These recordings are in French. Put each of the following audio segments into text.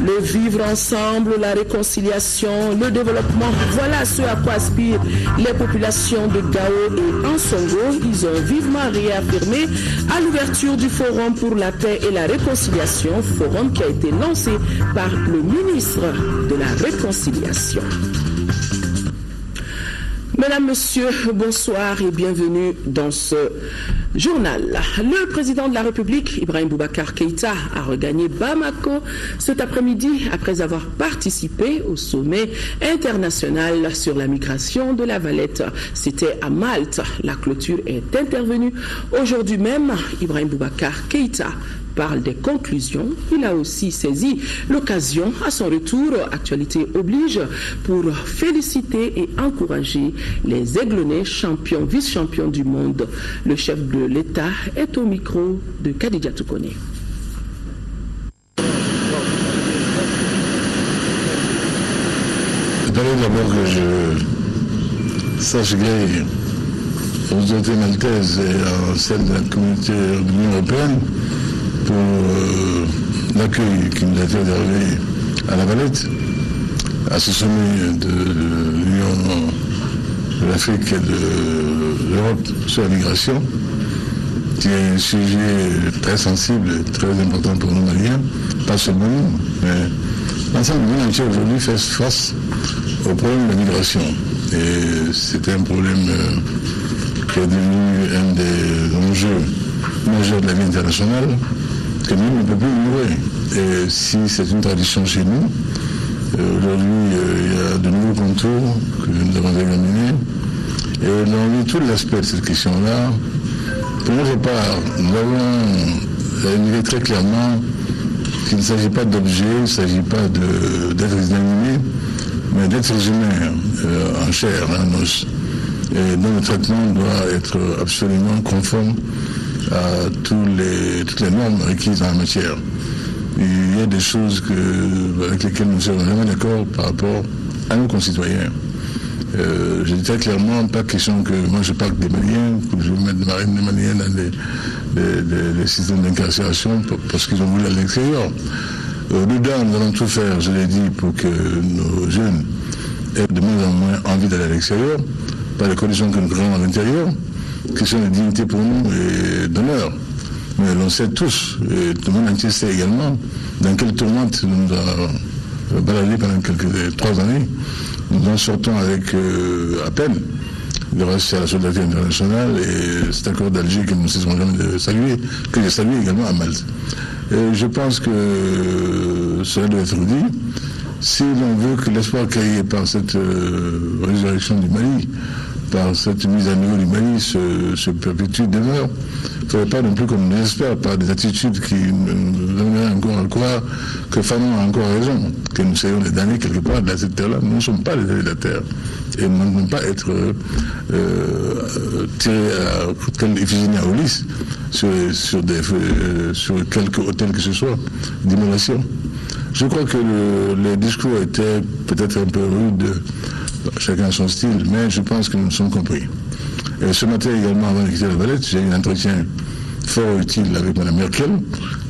le vivre ensemble, la réconciliation, le développement. Voilà ce à quoi aspirent les populations de Gao et Ansongo. Ils ont vivement réaffirmé à l'ouverture du Forum pour la paix et la réconciliation, forum qui a été lancé par le ministre de la Réconciliation. Mesdames, Messieurs, bonsoir et bienvenue dans ce journal. Le président de la République, Ibrahim Boubacar Keïta, a regagné Bamako cet après-midi après avoir participé au sommet international sur la migration de la Valette. C'était à Malte. La clôture est intervenue aujourd'hui même. Ibrahim Boubacar Keïta parle des conclusions. Il a aussi saisi l'occasion, à son retour, actualité oblige, pour féliciter et encourager les Aiglonnais champions, vice-champions du monde. Le chef de l'État est au micro de Khadija Toukone. D'abord que je sache aux autorités maltaises et celles de la communauté de l'Union européenne pour l'accueil qui nous a été réservé à la Valette, à ce sommet de l'Union de l'Afrique et de l'Europe sur la migration, qui est un sujet très sensible et très important pour nous Maliens, pas seulement nous, mais l'ensemble du monde entier aujourd'hui fait face au problème de la migration. Et c'est un problème qui est devenu un des enjeux majeurs de la vie internationale, que nous ne pouvons plus ignorer. Et si c'est une tradition chez nous, aujourd'hui il y a de nouveaux contours que nous avons examinés. Et dans tout l'aspect de cette question-là, pour notre part, nous avons indiqué très clairement qu'il ne s'agit pas d'objets, il ne s'agit pas d'être inanimés, mais d'être humains en chair, en os. Et dont le traitement doit être absolument conforme à toutes les normes requises en la matière. Il y a des choses avec lesquelles nous sommes vraiment d'accord par rapport à nos concitoyens. Je dis très clairement, pas question que moi je parle des Maliens, que je mette des Maliens dans les systèmes d'incarcération parce qu'ils ont voulu aller à l'extérieur. Dedans, nous allons tout faire, je l'ai dit, pour que nos jeunes aient de moins en moins envie d'aller à l'extérieur, par les conditions que nous créons à l'intérieur. Question de dignité pour nous et d'honneur. Mais l'on sait tous, et tout le monde entier sait également, dans quelle tourmente nous avons baladé pendant 3 années. Nous en sortons avec à peine grâce à la solidarité internationale et cet accord d'Alger que nous cesserons jamais de saluer, que j'ai salué également à Malte. Et je pense que cela doit être dit. Si l'on veut que l'espoir créé par cette résurrection du Mali, par cette mise à niveau du Mali se perpétue, demeure, il ne faudrait pas non plus qu'on nous espère par des attitudes qui nous amèneraient encore à croire que Fanon a encore raison, que nous soyons les damnés quelque part de cette terre-là. Nous ne sommes pas les damnés de la terre. Et nous ne pouvons pas être tirés à telle Iphigénie à Ulysse sur quelque hôtel que ce soit d'immolation. Je crois que le discours était peut-être un peu rude, chacun a son style, mais je pense que nous nous sommes compris. Et ce matin également, avant de quitter la Valette, j'ai eu un entretien fort utile avec Mme Merkel,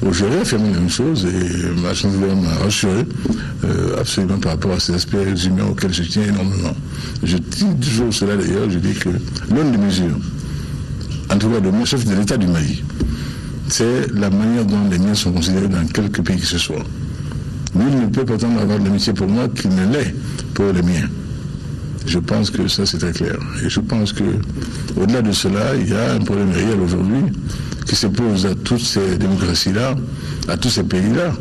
où j'ai réaffirmé la même chose et ma chancelière m'a rassuré absolument par rapport à ces aspects humains auxquels je tiens énormément. Je dis toujours cela d'ailleurs, je dis que l'une des mesures, en tout cas de mon chef de l'État du Mali, c'est la manière dont les miens sont considérés dans quelque pays que ce soit. Nul ne peut pourtant avoir de l'amitié pour moi qu'il ne l'est pour les miens. Je pense que ça c'est très clair. Et je pense que au-delà de cela, il y a un problème réel aujourd'hui qui se pose à toutes ces démocraties-là, à tous ces pays-là,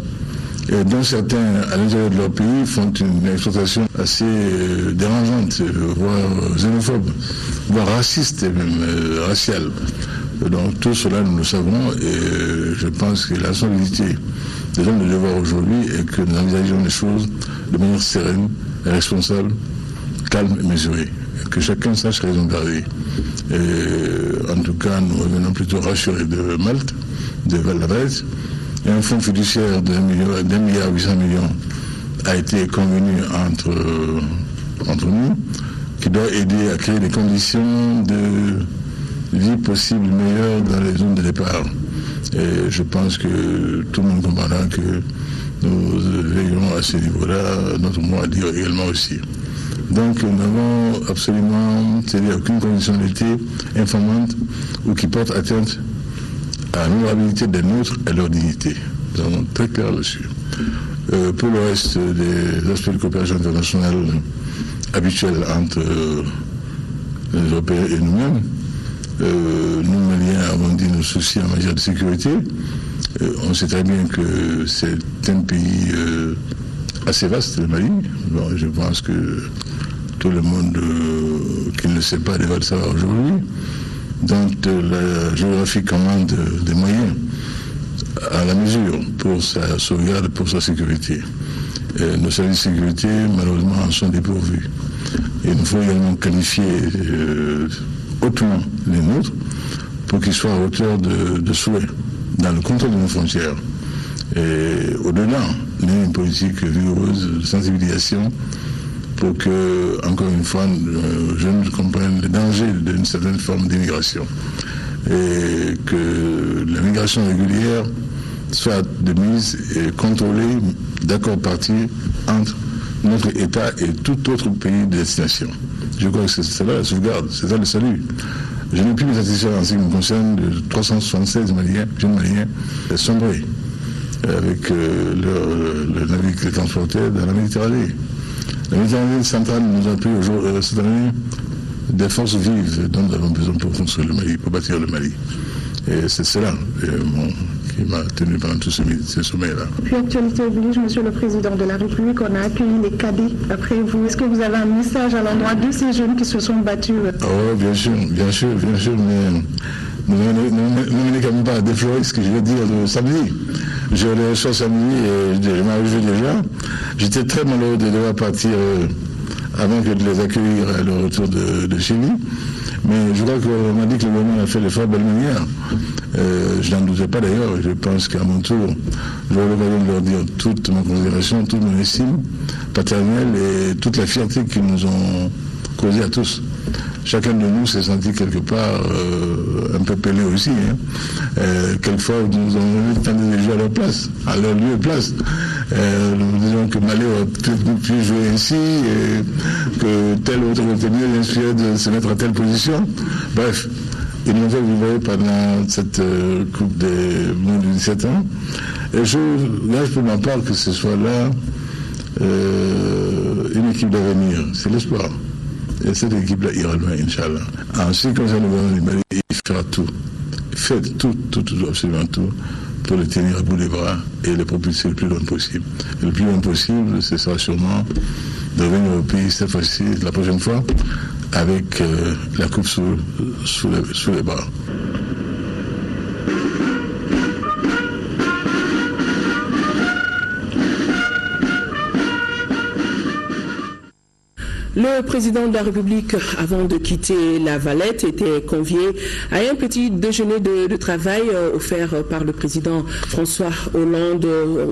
et dont certains, à l'intérieur de leur pays, font une exploitation assez dérangeante, voire xénophobe, voire raciste et même raciale. Donc tout cela, nous le savons, et je pense que la solidité des hommes de devoir aujourd'hui est que nous envisageons les choses de manière sereine, responsable, calme et mesurée. Que chacun sache raison garder. Et en tout cas, nous revenons plutôt rassurés de Malte, de la Valette. Et un fonds fiduciaire d'1,8 milliard a été convenu entre nous, qui doit aider à créer des conditions de vie possible meilleures dans les zones de départ. Et je pense que tout le monde comprendra que nous veillerons à ce niveau-là, notre mot à dire également aussi. Donc nous n'avons absolument aucune conditionnalité informante ou qui porte atteinte à l'honorabilité des nôtres et leur dignité. Nous sommes très clairs là-dessus. Pour le reste des aspects de coopération internationale habituels entre les Européens et nous-mêmes, nous, Maliens, avons dit nos soucis en matière de sécurité. On sait très bien que c'est un pays assez vaste, le Mali. Bon, je pense que tout le monde qui ne le sait pas devrait le savoir aujourd'hui. Donc la géographie commande des moyens à la mesure pour sa sauvegarde, pour sa sécurité. Nos services de sécurité, malheureusement, en sont dépourvus. Et il nous faut également qualifier hautement les nôtres pour qu'ils soient à hauteur de souhait dans le contrôle de nos frontières. Et au-delà, une politique vigoureuse de sensibilisation pour que, encore une fois, nos jeunes comprennent le danger d'une certaine forme d'immigration. Et que la migration régulière soit de mise et contrôlée d'accord parti entre notre État et tout autre pays de destination. Je crois que c'est ça la sauvegarde, c'est ça le salut. Je n'ai plus de satisfaire en ce qui me concerne de 376 Maliens, jeunes Maliens, sombrés avec le navire qui les transportait dans la Méditerranée. La Méditerranée centrale nous a pris cette année des forces vives dont nous avons besoin pour construire le Mali, pour bâtir le Mali. Et c'est cela qui m'a tenu pendant tous ces sommets-là. Puis actualité oblige, Monsieur le Président de la République, on a accueilli les cadets après vous. Est-ce que vous avez un message à l'endroit de ces jeunes qui se sont battus? Oh, bien sûr, mais ne venez quand même pas à déflorer ce que je vais dire le samedi. Je les reçois samedi et je m'arrive déjà. J'étais très malheureux de devoir partir avant que de les accueillir à leur retour de chez lui. Mais je crois qu'on m'a dit que le gouvernement a fait l'effort de belle manière. Je n'en doutais pas d'ailleurs. Je pense qu'à mon tour, j'aurai l'occasion de leur dire toute ma considération, toute mon estime paternelle et toute la fierté qu'ils nous ont causée à tous. Chacun de nous s'est senti quelque part un peu pelé aussi. Quelquefois, nous avons tenté de jouer à leur place, à leur lieu et place. Nous disons que Mali aurait pu jouer ainsi, et que tel autre était mieux inspiré de se mettre à telle position. Bref, ils nous ont vivre pendant cette Coupe des moins de 17 ans. Et je gage pour ma part que ce soit là une équipe d'avenir. C'est l'espoir. Et cette équipe-là ira loin, Inch'Allah. En ce qui concerne le gouvernement du Mali, il fera tout. Faites tout, absolument tout, pour le tenir à bout des bras et le propulser le plus loin possible. Et le plus loin possible, ce sera sûrement de revenir au pays cette fois-ci, la prochaine fois, avec la coupe sous les bras. Le président de la République, avant de quitter la Valette, était convié à un petit déjeuner de travail offert par le président François Hollande,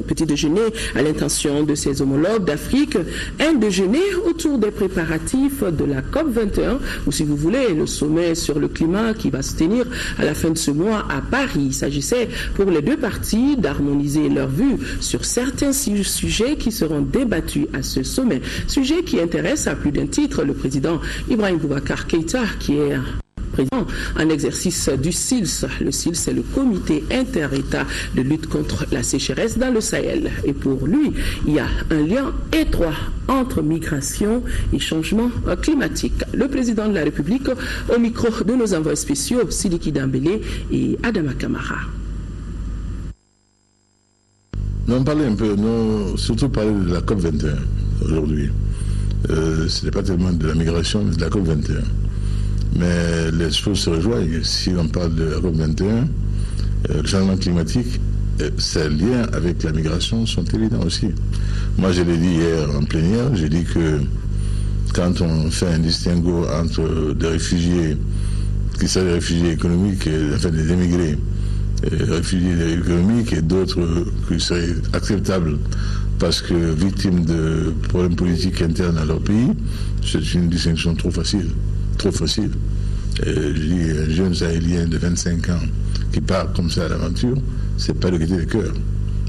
petit déjeuner à l'intention de ses homologues d'Afrique, un déjeuner autour des préparatifs de la COP21, ou si vous voulez, le sommet sur le climat qui va se tenir à la fin de ce mois à Paris. Il s'agissait pour les deux parties d'harmoniser leurs vues sur certains sujets qui seront débattus à ce sommet, sujets qui intéressent à plus d'un titre le président Ibrahim Boubacar Keïta, qui est président en exercice du SILS. Le SILS, c'est le comité inter-État de lutte contre la sécheresse dans le Sahel. Et pour lui, il y a un lien étroit entre migration et changement climatique. Le président de la République, au micro de nos envoyés spéciaux, Sidiki Dambélé et Adama Kamara. Nous allons parler un peu, surtout parler de la COP21 aujourd'hui. Ce n'est pas tellement de la migration, mais de la COP21. Mais les choses se rejoignent. Si on parle de la COP21, le changement climatique, ses liens avec la migration sont évidents aussi. Moi, je l'ai dit hier en plénière, j'ai dit que quand on fait un distinguo entre des réfugiés, qui sont des réfugiés économiques, enfin des émigrés, réfugiés économiques et d'autres qui seraient acceptables parce que victimes de problèmes politiques internes à leur pays, c'est une distinction trop facile. Trop facile. Je dis, un jeune Sahélien de 25 ans qui part comme ça à l'aventure, c'est pas de gaieté de cœur.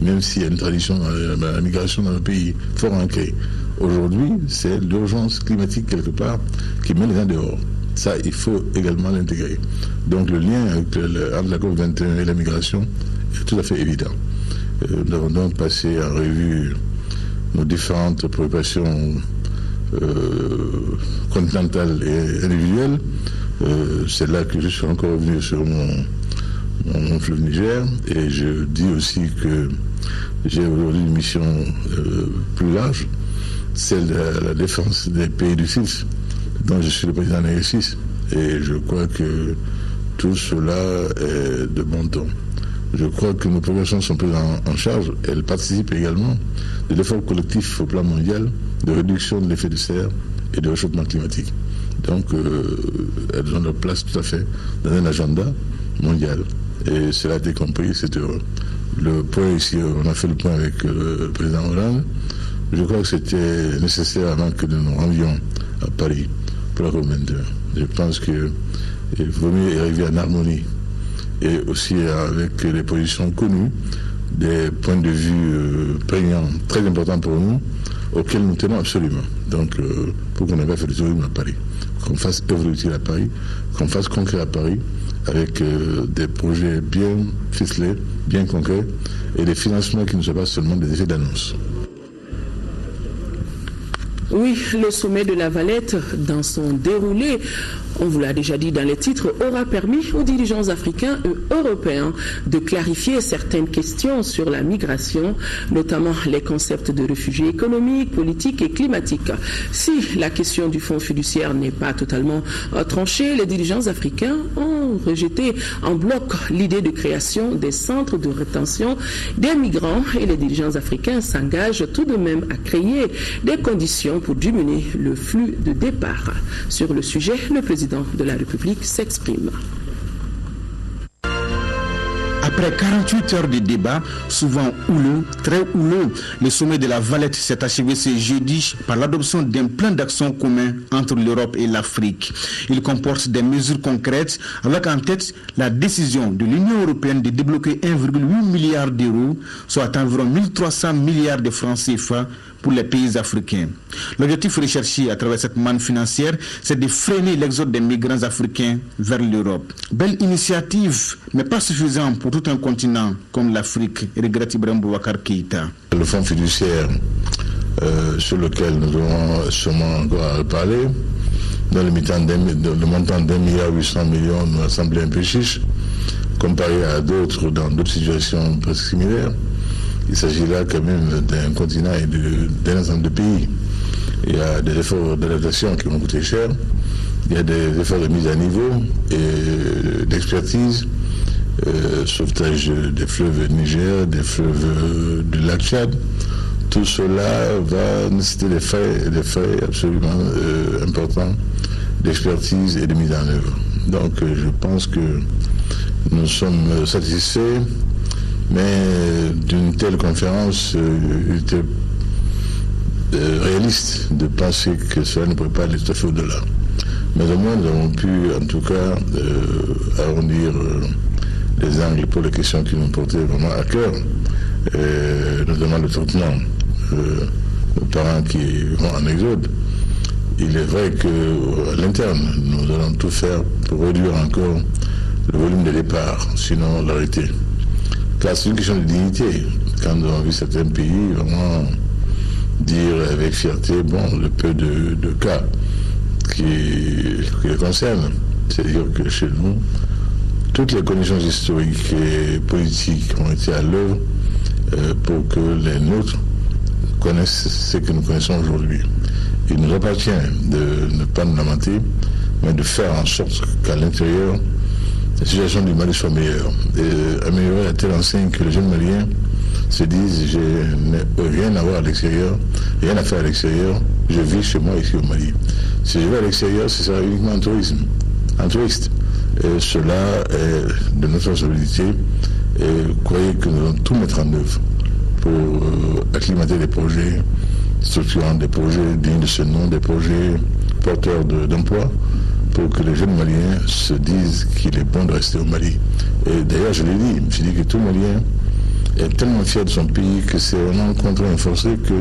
même s'il y a une tradition dans la migration dans le pays fort ancrée. Aujourd'hui, c'est l'urgence climatique quelque part qui met les gens dehors. Ça, il faut également l'intégrer. Donc le lien entre la COP21 et la migration est tout à fait évident. Nous avons donc passé en revue nos différentes préoccupations continentales et individuelles. C'est là que je suis encore revenu sur mon fleuve Niger, et je dis aussi que j'ai aujourd'hui une mission plus large, celle de la défense des pays du CIS, dont je suis le président en exercice, et je crois que tout cela est de bon ton. Je crois que nos populations sont prises en charge. Elles participent également de l'effort collectif au plan mondial de réduction de l'effet de serre et de réchauffement climatique. Donc, elles ont leur place tout à fait dans un agenda mondial. Et cela a été compris, c'est heureux. Le point ici, on a fait le point avec le président Hollande. Je crois que c'était nécessaire avant que nous nous rendions à Paris pour la COP21. Je pense qu'il vaut mieux arriver en harmonie et aussi avec les positions connues, des points de vue prégnants, très importants pour nous, auxquels nous tenons absolument. Donc, pour qu'on n'ait pas fait le tourisme à Paris, qu'on fasse œuvre utile à Paris, qu'on fasse concret à Paris, avec des projets bien ficelés, bien concrets, et des financements qui ne soient pas seulement des effets d'annonce. Oui, le sommet de la Valette, dans son déroulé, on vous l'a déjà dit dans les titres, aura permis aux dirigeants africains et européens de clarifier certaines questions sur la migration, notamment les concepts de réfugiés économiques, politiques et climatiques. Si la question du fonds fiduciaire n'est pas totalement tranchée, les dirigeants africains ont rejeté en bloc l'idée de création des centres de rétention des migrants, et les dirigeants africains s'engagent tout de même à créer des conditions pour diminuer le flux de départ. Sur le sujet, le président de la République s'exprime. Après 48 heures de débat, souvent houleux, très houleux, le sommet de la Valette s'est achevé ce jeudi par l'adoption d'un plan d'action commun entre l'Europe et l'Afrique. Il comporte des mesures concrètes avec en tête la décision de l'Union européenne de débloquer 1,8 milliard d'euros, soit environ 1300 milliards de francs CFA pour les pays africains. L'objectif recherché à travers cette manne financière, c'est de freiner l'exode des migrants africains vers l'Europe. Belle initiative, mais pas suffisante pour tout un continent comme l'Afrique, regrette Ibrahim Boubacar Keïta. Le fonds fiduciaire sur lequel nous aurons sûrement encore à parler, dans le montant d'1,8 milliard nous a semblé un peu chiche, comparé à d'autres dans d'autres situations presque similaires. Il s'agit là quand même d'un continent et d'un ensemble de pays. Il y a des efforts d'adaptation qui vont coûter cher. Il y a des efforts de mise à niveau et d'expertise, sauvetage des fleuves Niger, des fleuves du lac Tchad. Tout cela va nécessiter des frais absolument importants d'expertise et de mise en œuvre. Donc je pense que nous sommes satisfaits. Mais d'une telle conférence, il était réaliste de penser que cela ne pourrait pas aller tout à fait au-delà. Mais au moins, nous avons pu, en tout cas, arrondir les angles pour les questions qui nous portaient vraiment à cœur, notamment le traitement de parents qui vont en exode. Il est vrai qu'à l'interne, nous allons tout faire pour réduire encore le volume de départ, sinon l'arrêter. Car c'est une question de dignité. Quand nous avons vu certains pays vraiment dire avec fierté, bon, le peu de cas qui les concernent, c'est-à-dire que chez nous, toutes les conditions historiques et politiques ont été à l'œuvre pour que les nôtres connaissent ce que nous connaissons aujourd'hui. Il nous appartient de ne pas nous lamenter, mais de faire en sorte qu'à l'intérieur, la situation du Mali soit meilleure. Et améliorer à telle enseigne que les jeunes Maliens se disent, je n'ai rien à voir à l'extérieur, rien à faire à l'extérieur, je vis chez moi ici au Mali. Si je vais à l'extérieur, ce sera uniquement en tourisme, en touriste. Et cela est de notre responsabilité. Et croyez que nous allons tout mettre en œuvre pour acclimater des projets structurants, des projets dignes de ce nom, des projets porteurs d'emploi, pour que les jeunes Maliens se disent qu'il est bon de rester au Mali. Et d'ailleurs, je l'ai dit, je dis que tout Malien est tellement fier de son pays que c'est vraiment contraint et forcé que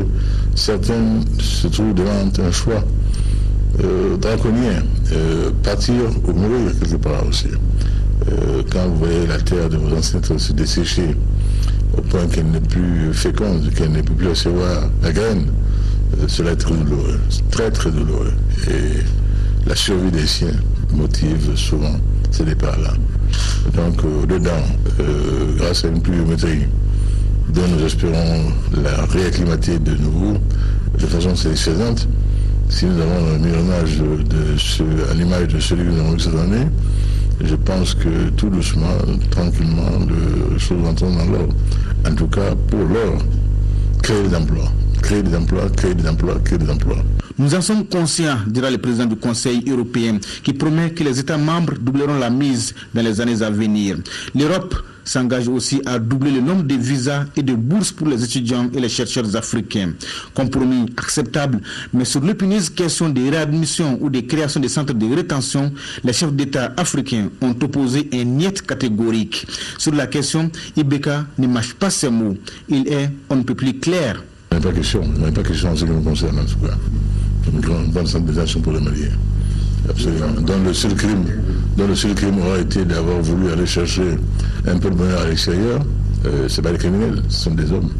certains se trouvent devant un choix draconien, partir ou mourir quelque part aussi. Quand vous voyez la terre de vos ancêtres se dessécher au point qu'elle n'est plus féconde, qu'elle ne peut plus recevoir la graine, cela est très douloureux, très très douloureux. Et la survie des siens motive souvent ces départs-là. Donc, dedans, grâce à une pluviométrie dont nous espérons la réacclimater de nouveau de façon satisfaisante, si nous avons un mironnage à l'image de celui que nous avons eu cette année, je pense que tout doucement, tranquillement, les choses vont entrer dans l'ordre. En tout cas, pour l'heure, créer des emplois. Créer des emplois, créer des emplois, créer des emplois. Nous en sommes conscients, dira le président du Conseil européen, qui promet que les États membres doubleront la mise dans les années à venir. L'Europe s'engage aussi à doubler le nombre de visas et de bourses pour les étudiants et les chercheurs africains. Compromis acceptable, mais sur l'épineuse question des réadmissions ou des créations de centres de rétention, les chefs d'État africains ont opposé un niet catégorique. Sur la question, Ibeka ne mâche pas ses mots. Il est, on ne peut plus clair. Il n'y a pas question en ce qui nous concerne en tout cas. Une bonne centre de détention pour les Maliens. Absolument. Dont le seul crime aura été d'avoir voulu aller chercher un peu de bonheur à l'extérieur. Ce pas des criminels, ce sont des hommes.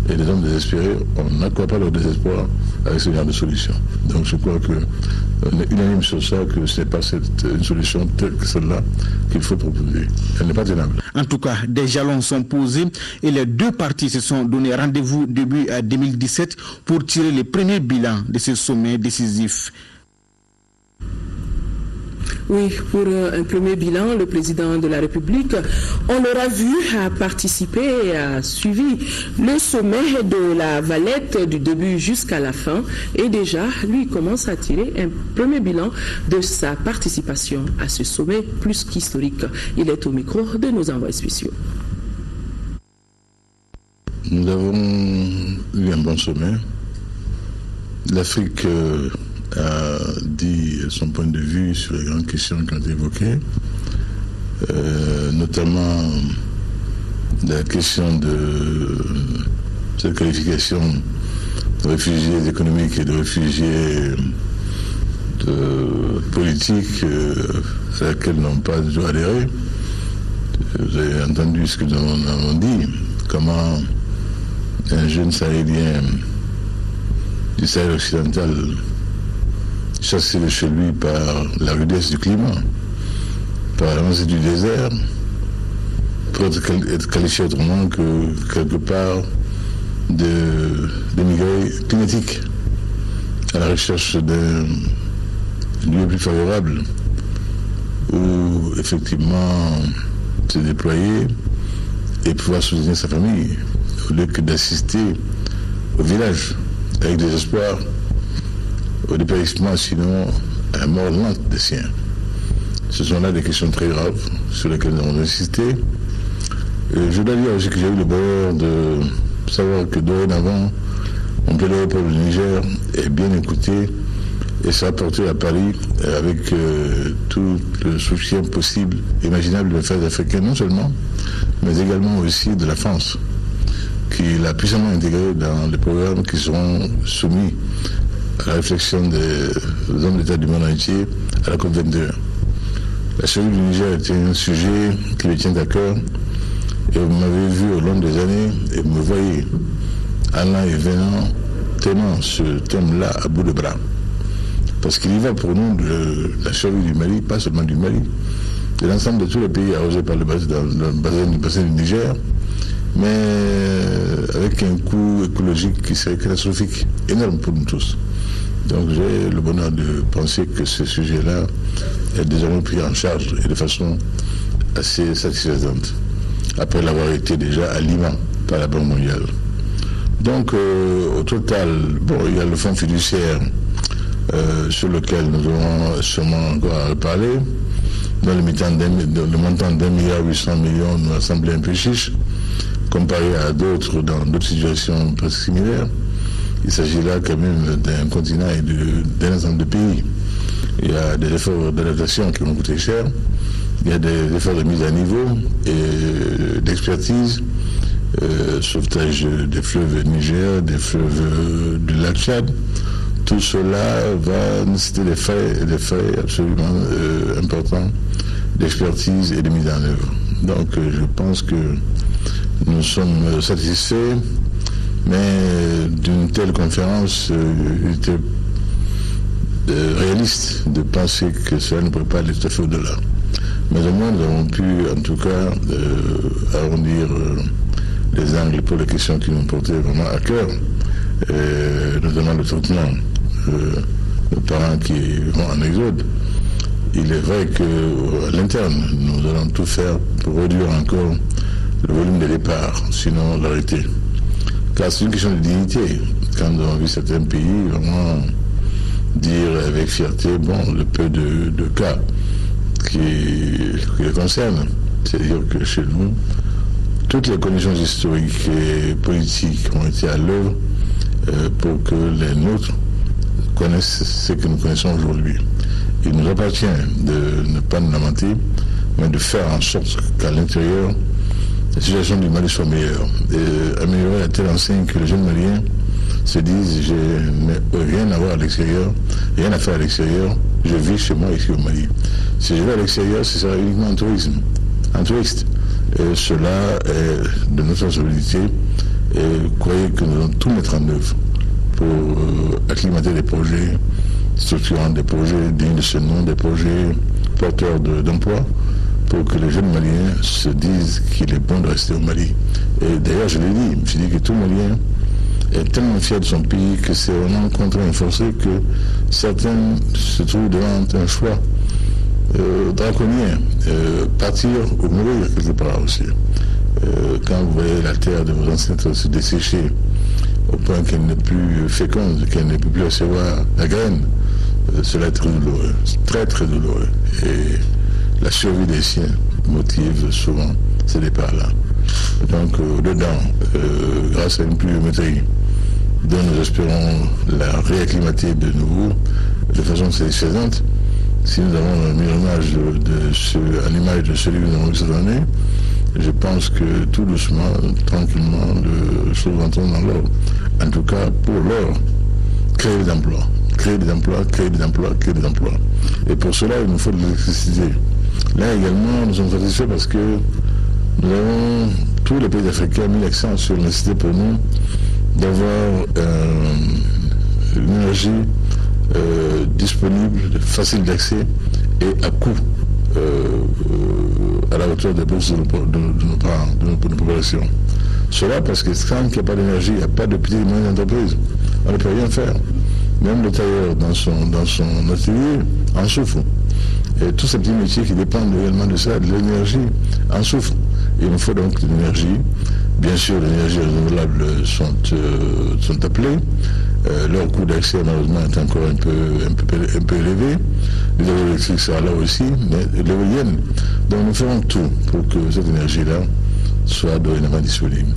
Et les hommes désespérés, on n'accroît pas leur désespoir avec ce genre de solution. Donc je crois qu'on est unanime sur ça, que ce n'est pas une solution telle que celle-là qu'il faut proposer. Elle n'est pas tenable. En tout cas, des jalons sont posés et les deux parties se sont donné rendez-vous début 2017 pour tirer les premiers bilans de ce sommet décisif. Oui, pour un premier bilan, le président de la République, on l'aura vu, a participé et a suivi le sommet de la Valette du début jusqu'à la fin. Et déjà, lui commence à tirer un premier bilan de sa participation à ce sommet plus qu'historique. Il est au micro de nos envoyés spéciaux. Nous avons eu un bon sommet. L'Afrique a dit son point de vue sur les grandes questions qui ont été évoquées, notamment la question de cette qualification de réfugiés économiques et de réfugiés politiques à laquelle n'ont pas dû adhérer. Vous avez entendu ce que nous avons dit, comment un jeune Sahélien du Sahel occidental, chassé de chez lui par la rudesse du climat, par l'avancée du désert, peut être qualifié autrement que quelque part d'émigrés climatiques à la recherche d'un lieu plus favorable où effectivement se déployer et pouvoir soutenir sa famille au lieu que d'assister au village avec des espoirs au dépérissement, sinon à la mort lente des siens. Ce sont là des questions très graves sur lesquelles nous avons insisté. Je dois dire aussi que j'ai eu le bonheur de savoir que dorénavant, mon plaidoyer pour le Niger est bien écouté et sera porté à Paris avec tout le soutien possible, imaginable de l'affaire africaine, non seulement, mais également aussi de la France, qui l'a puissamment intégré dans les programmes qui seront soumis à la réflexion des hommes d'État du monde entier à la COP21. La survie du Niger était un sujet qui me tient à cœur et vous m'avez vu au long des années et vous me voyez allant et venant tenant ce thème-là à bout de bras. Parce qu'il y va pour nous de la survie du Mali, pas seulement du Mali, de l'ensemble de tous les pays arrosés par le bassin du Niger, mais avec un coût écologique qui serait catastrophique, énorme pour nous tous. Donc j'ai le bonheur de penser que ce sujet-là est désormais pris en charge et de façon assez satisfaisante, après l'avoir été déjà à Lima par la Banque mondiale. Donc au total, il y a le fonds fiduciaire sur lequel nous aurons sûrement encore à reparler, dont le montant d'1,8 milliard nous a semblé un peu chiche, comparé à d'autres dans d'autres situations presque similaires. Il s'agit là quand même d'un continent et d'un ensemble de pays. Il y a des efforts d'adaptation qui vont coûter cher, il y a des efforts de mise à niveau et d'expertise sauvetage des fleuves Niger, des fleuves du lac Tchad. Tout cela va nécessiter des frais absolument importants d'expertise et de mise en œuvre. Donc je pense que nous sommes satisfaits, mais d'une telle conférence, il était réaliste de penser que cela ne pourrait pas aller tout à fait au-delà. Mais au moins nous avons pu en tout cas arrondir les angles pour les questions qui nous portaient vraiment à cœur, notamment le traitement de parents qui vont en exode. Il est vrai qu'à l'interne, nous allons tout faire pour réduire encore le volume de départ, sinon l'arrêter. Car c'est une question de dignité. Quand nous avons vu certains pays vraiment dire avec fierté, bon, le peu de cas qui les concernent, c'est-à-dire que chez nous, toutes les conditions historiques et politiques ont été à l'œuvre pour que les nôtres connaissent ce que nous connaissons aujourd'hui. Il nous appartient de ne pas nous lamenter, mais de faire en sorte qu'à l'intérieur, la situation du Mali soit meilleure. Et améliorer à telle enseigne que les jeunes Maliens se disent, je n'ai rien à voir à l'extérieur, rien à faire à l'extérieur, je vis chez moi ici au Mali. Si je vais à l'extérieur, ce sera uniquement en touriste. Et cela est de notre responsabilité. Et croyez que nous allons tout mettre en œuvre pour acclimater des projets structurants, des projets dignes de ce nom, des projets porteurs d'emploi, pour que les jeunes Maliens se disent qu'il est bon de rester au Mali. Et d'ailleurs, je l'ai dit, je dis que tout Malien est tellement fier de son pays que c'est vraiment contraint et forcé que certains se trouvent devant un choix draconien, partir ou mourir quelque part aussi. Quand vous voyez la terre de vos ancêtres se dessécher au point qu'elle n'est plus féconde, qu'elle ne peut plus recevoir la graine, cela est très douloureux, très très douloureux. Et la survie des siens motive souvent ces départs-là. Donc, dedans, grâce à une pluviométrie dont nous espérons la réacclimater de nouveau de façon satisfaisante, si nous avons mis l'image à l'image de celui que nous avons eu cette année, je pense que tout doucement, tranquillement, les choses vont entrer dans l'ordre. En tout cas, pour l'heure, créer des emplois. Créer des emplois, créer des emplois, créer des emplois. Et pour cela, il nous faut de l'électricité. Là également, nous sommes satisfaits parce que nous avons, tous les pays africains, mis l'accent sur la nécessité pour nous d'avoir une énergie disponible, facile d'accès et à coût, à la hauteur des bourses de nos parents, de nos populations. Cela parce que quand il n'y a pas d'énergie, il n'y a pas de petites et moyennes entreprises, on ne peut rien faire. Même le tailleur dans son atelier en souffre. Et tous ces petits métiers qui dépendent réellement de ça, de l'énergie, en souffrent. Il nous faut donc de l'énergie. Bien sûr, les énergies renouvelables sont appelées. Leur coût d'accès, malheureusement, est encore un peu élevé. L'hydro électrique sera là aussi, mais l'éolienne. Donc nous ferons tout pour que cette énergie-là soit dorénavant disponible.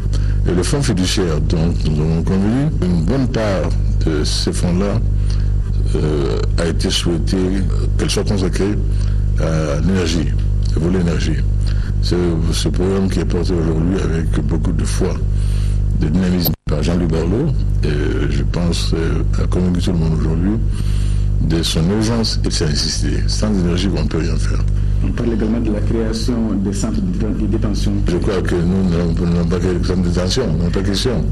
Et le fonds fiduciaire dont nous avons convenu, une bonne part de ces fonds-là a été souhaité qu'elle soit consacrée à l'énergie, au volet énergie. C'est ce programme qui est porté aujourd'hui avec beaucoup de foi, de dynamisme par Jean-Luc Barlot, et je pense a convaincu tout le monde aujourd'hui de son urgence et de sa nécessité. Sans énergie, on ne peut rien faire. On parle également de la création des centres de détention. Je crois que nous n'avons pas créé de centres de détention, il n'y a pas question.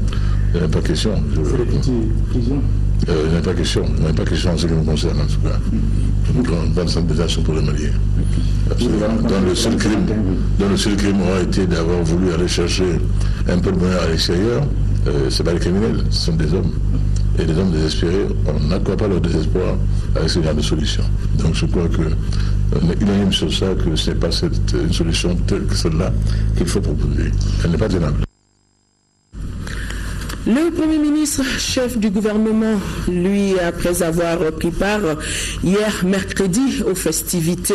Il n'y a pas question. C'est les petites prisons. Il n'y a pas question. Il n'y a pas question en ce qui nous concerne, en tout cas. Nous n'avons pas de centre de détention pour les Maliens. Dans le seul crime aura été d'avoir voulu aller chercher un peu de bonheur à l'extérieur. Ce n'est pas les criminels, ce sont des hommes. Et les hommes désespérés, on n'accroît pas leur désespoir avec ce genre de solution. Donc je crois que on est unanime sur ça, que ce n'est pas une solution telle que celle-là qu'il faut proposer. Elle n'est pas tenable. Le Premier ministre, chef du gouvernement, lui, après avoir pris part hier mercredi aux festivités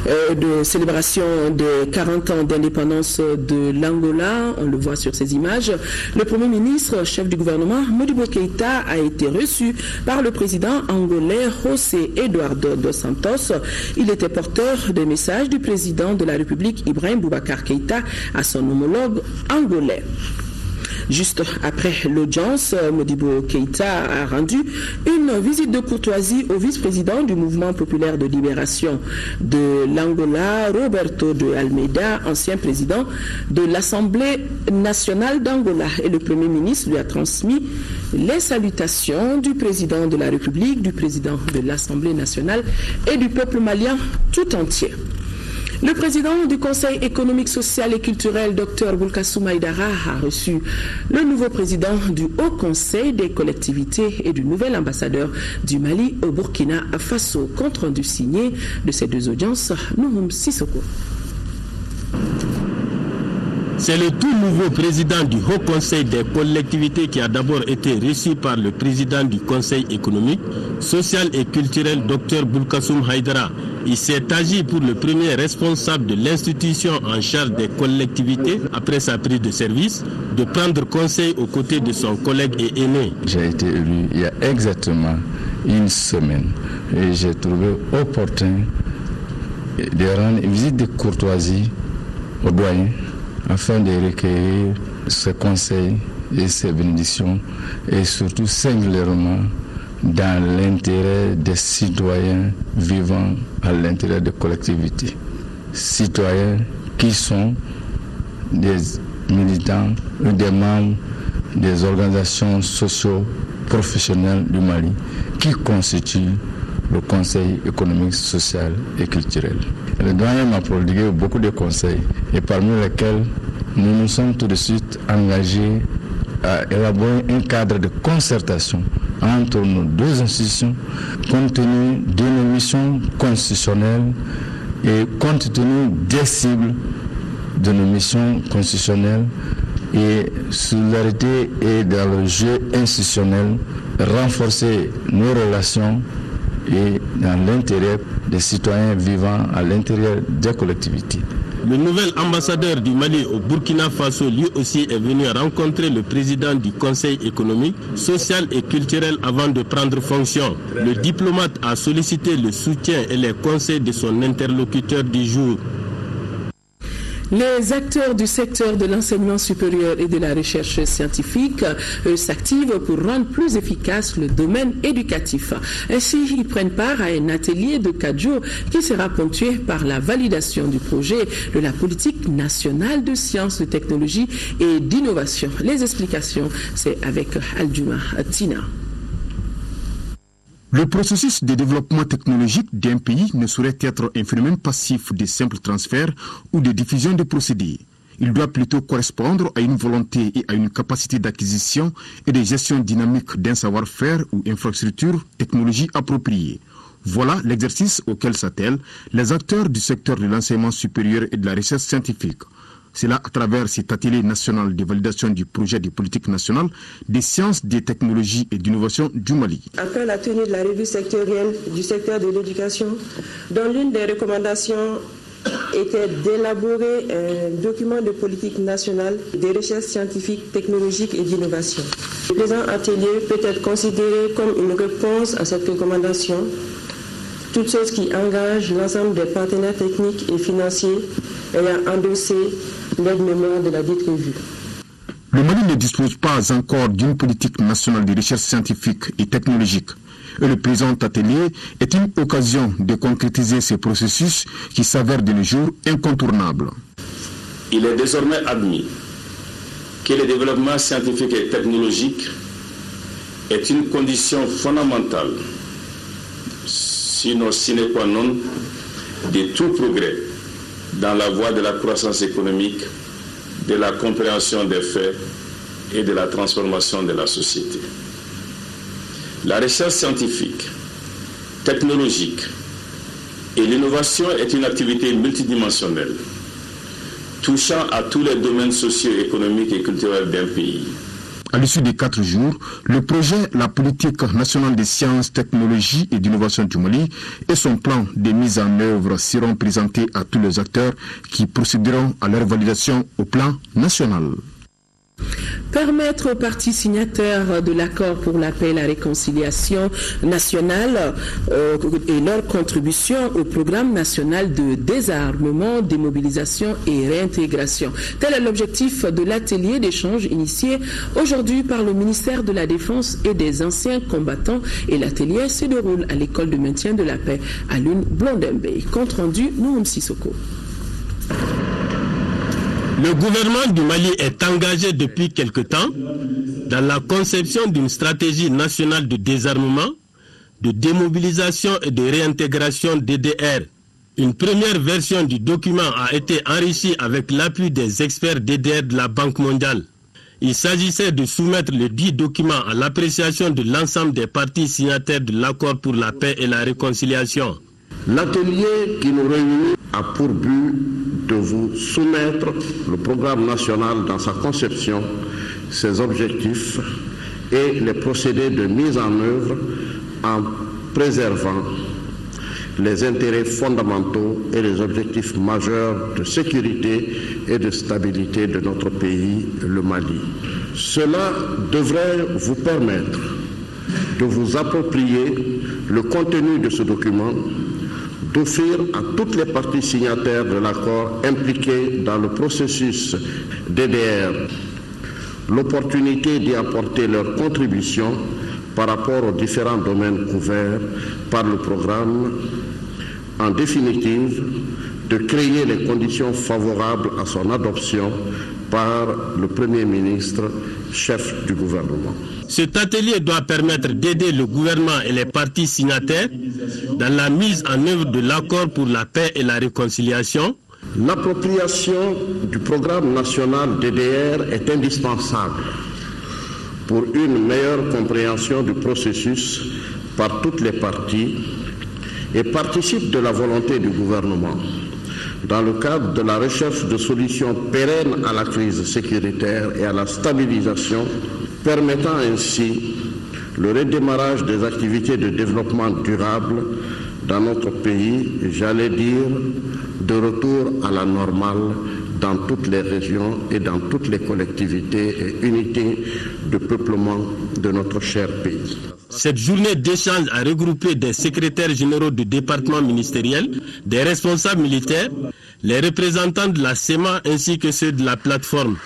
de célébration des 40 ans d'indépendance de l'Angola, on le voit sur ces images, le Premier ministre, chef du gouvernement, Modibo Keïta, a été reçu par le président angolais José Eduardo dos Santos. Il était porteur des messages du président de la République, Ibrahim Boubacar Keïta, à son homologue angolais. Juste après l'audience, Modibo Keïta a rendu une visite de courtoisie au vice-président du Mouvement populaire de libération de l'Angola, Roberto de Almeida, ancien président de l'Assemblée nationale d'Angola. Et le Premier ministre lui a transmis les salutations du président de la République, du président de l'Assemblée nationale et du peuple malien tout entier. Le président du Conseil économique, social et culturel, Dr Boulkassou Maïdara, a reçu le nouveau président du Haut Conseil des collectivités et du nouvel ambassadeur du Mali au Burkina Faso. Compte rendu signé de ces deux audiences, Nouhoum Sissoko. C'est le tout nouveau président du Haut Conseil des collectivités qui a d'abord été reçu par le président du Conseil économique, social et culturel, Dr Boulkassou Maïdara. Il s'est agi pour le premier responsable de l'institution en charge des collectivités, après sa prise de service, de prendre conseil aux côtés de son collègue et aîné. J'ai été élu il y a exactement une semaine et j'ai trouvé opportun de rendre une visite de courtoisie au doyen afin de recueillir ses conseils et ses bénédictions et surtout singulièrement dans l'intérêt des citoyens vivant à l'intérieur des collectivités. Citoyens qui sont des militants ou des membres des organisations socio-professionnelles du Mali qui constituent le Conseil économique, social et culturel. Le doyen m'a prodigué beaucoup de conseils et parmi lesquels nous nous sommes tout de suite engagés à élaborer un cadre de concertation entre nos deux institutions compte tenu de nos missions constitutionnelles et compte tenu des cibles de nos missions constitutionnelles et solidarité et dans le jeu institutionnel, renforcer nos relations et dans l'intérêt des citoyens vivant à l'intérieur des collectivités. Le nouvel ambassadeur du Mali au Burkina Faso, lui aussi, est venu rencontrer le président du Conseil économique, social et culturel avant de prendre fonction. Le diplomate a sollicité le soutien et les conseils de son interlocuteur du jour. Les acteurs du secteur de l'enseignement supérieur et de la recherche scientifique s'activent pour rendre plus efficace le domaine éducatif. Ainsi, ils prennent part à un atelier de 4 jours qui sera ponctué par la validation du projet de la politique nationale de sciences, de technologie et d'innovation. Les explications, c'est avec Alduma Tina. Le processus de développement technologique d'un pays ne saurait être un phénomène passif de simple transfert ou de diffusion de procédés. Il doit plutôt correspondre à une volonté et à une capacité d'acquisition et de gestion dynamique d'un savoir-faire ou infrastructure technologie appropriée. Voilà l'exercice auquel s'attellent les acteurs du secteur de l'enseignement supérieur et de la recherche scientifique. C'est là à travers cet atelier national de validation du projet de politique nationale des sciences, des technologies et d'innovation du Mali. Après la tenue de la revue sectorielle du secteur de l'éducation, dont l'une des recommandations était d'élaborer un document de politique nationale des recherches scientifiques, technologiques et d'innovation. Le présent atelier peut être considéré comme une réponse à cette recommandation, toute chose qui engage l'ensemble des partenaires techniques et financiers ayant endossé l'aide-mémoire de la dite revue. Le Mali ne dispose pas encore d'une politique nationale de recherche scientifique et technologique. Et le présent atelier est une occasion de concrétiser ces processus qui s'avèrent de nos jours incontournables. Il est désormais admis que le développement scientifique et technologique est une condition fondamentale, sinon sine qua non, de tout progrès dans la voie de la croissance économique, de la compréhension des faits et de la transformation de la société. La recherche scientifique, technologique et l'innovation est une activité multidimensionnelle, touchant à tous les domaines socio-économiques et culturels d'un pays. À l'issue des 4 jours, le projet La politique nationale des sciences, technologies et d'innovation du Mali et son plan de mise en œuvre seront présentés à tous les acteurs qui procéderont à leur validation au plan national. Permettre aux parties signataires de l'accord pour la paix et la réconciliation nationale et leur contribution au programme national de désarmement, démobilisation et réintégration. Tel est l'objectif de l'atelier d'échange initié aujourd'hui par le ministère de la Défense et des anciens combattants, et l'atelier se déroule à l'école de maintien de la paix à Lune Blondembe. Compte rendu, Nouroum Sissoko. Le gouvernement du Mali est engagé depuis quelque temps dans la conception d'une stratégie nationale de désarmement, de démobilisation et de réintégration DDR. Une première version du document a été enrichie avec l'appui des experts DDR de la Banque mondiale. Il s'agissait de soumettre le dit document à l'appréciation de l'ensemble des parties signataires de l'accord pour la paix et la réconciliation. L'atelier qui nous réunit a pour but de vous soumettre le programme national dans sa conception, ses objectifs et les procédés de mise en œuvre en préservant les intérêts fondamentaux et les objectifs majeurs de sécurité et de stabilité de notre pays, le Mali. Cela devrait vous permettre de vous approprier le contenu de ce document, d'offrir à toutes les parties signataires de l'accord impliquées dans le processus DDR l'opportunité d'y apporter leur contribution par rapport aux différents domaines couverts par le programme, en définitive, de créer les conditions favorables à son adoption par le Premier ministre, chef du gouvernement. Cet atelier doit permettre d'aider le gouvernement et les parties signataires dans la mise en œuvre de l'accord pour la paix et la réconciliation. L'appropriation du programme national DDR est indispensable pour une meilleure compréhension du processus par toutes les parties et participe de la volonté du gouvernement dans le cadre de la recherche de solutions pérennes à la crise sécuritaire et à la stabilisation, permettant ainsi le redémarrage des activités de développement durable dans notre pays, j'allais dire de retour à la normale dans toutes les régions et dans toutes les collectivités et unités de peuplement de notre cher pays. Cette journée d'échange a regroupé des secrétaires généraux du département ministériel, des responsables militaires, les représentants de la SEMA ainsi que ceux de la plateforme.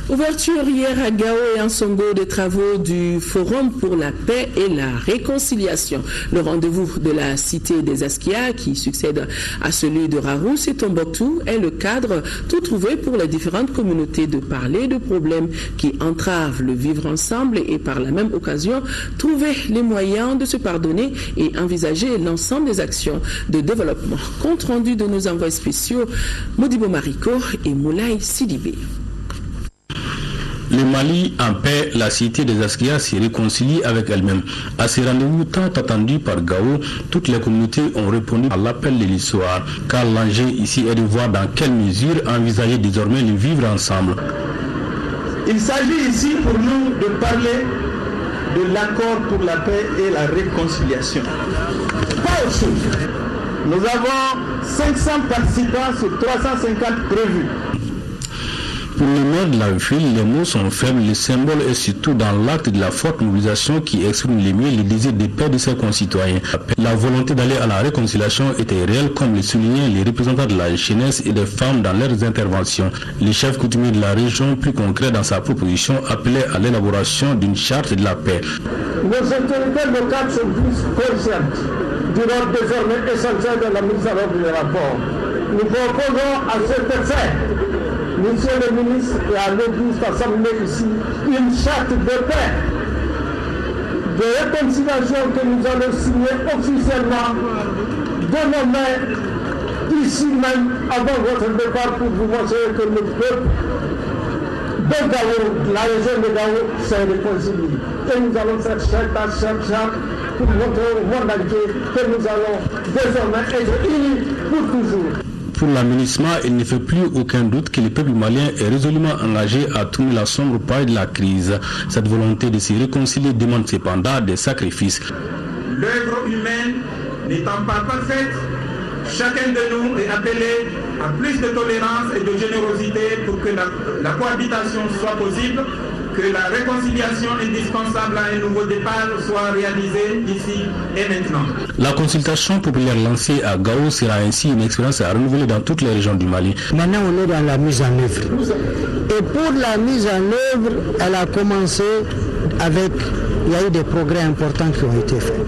Ouverture hier à Gao et en Songo des travaux du Forum pour la paix et la réconciliation. Le rendez-vous de la cité des Askia, qui succède à celui de Rarous et Tombouctou, est le cadre tout trouvé pour les différentes communautés de parler de problèmes qui entravent le vivre ensemble et par la même occasion trouver les moyens de se pardonner et envisager l'ensemble des actions de développement. Compte rendu de nos envois spéciaux Modibo Mariko et Moulay Sidibé. Le Mali en paix, la cité des Askia s'est réconciliée avec elle-même. À ces rendez-vous tant attendus par Gao, toutes les communautés ont répondu à l'appel de l'histoire, car l'enjeu ici est de voir dans quelle mesure envisager désormais le vivre ensemble. Il s'agit ici pour nous de parler de l'accord pour la paix et la réconciliation. Pas autre chose. Nous avons 500 participants sur 350 prévus. Pour le maire de la ville, les mots sont faibles, le symbole est surtout dans l'acte de la forte mobilisation qui exprime les mieux le désir de paix de ses concitoyens. La volonté d'aller à la réconciliation était réelle, comme le soulignaient les représentants de la jeunesse et des femmes dans leurs interventions. Le chef coutumier de la région, plus concret dans sa proposition, appelait à l'élaboration d'une charte de la paix. Nos autorités locales sont plus conscientes du rôle désormais essentiel de la mise en œuvre du rapport. Nous proposons à cet effet, Monsieur le ministre et à l'Auguste Assemblée ici, une charte de paix, de réconciliation que nous allons signer officiellement de nos mains, ici même, avant votre départ, pour vous montrer que le peuple de Gao, la région de Gao, s'est réconcilié. Et nous allons faire charte pour montrer au monde entier que nous allons désormais être unis pour toujours. Pour l'aménagement, il ne fait plus aucun doute que le peuple malien est résolument engagé à tourner la sombre paille de la crise. Cette volonté de se réconcilier demande cependant des sacrifices. L'œuvre humaine n'étant pas parfaite, chacun de nous est appelé à plus de tolérance et de générosité pour que la cohabitation soit possible, que la réconciliation indispensable à un nouveau départ soit réalisée ici et maintenant. La consultation populaire lancée à Gao sera ainsi une expérience à renouveler dans toutes les régions du Mali. Maintenant, on est dans la mise en œuvre. Et pour la mise en œuvre, elle a commencé avec... Il y a eu des progrès importants qui ont été faits.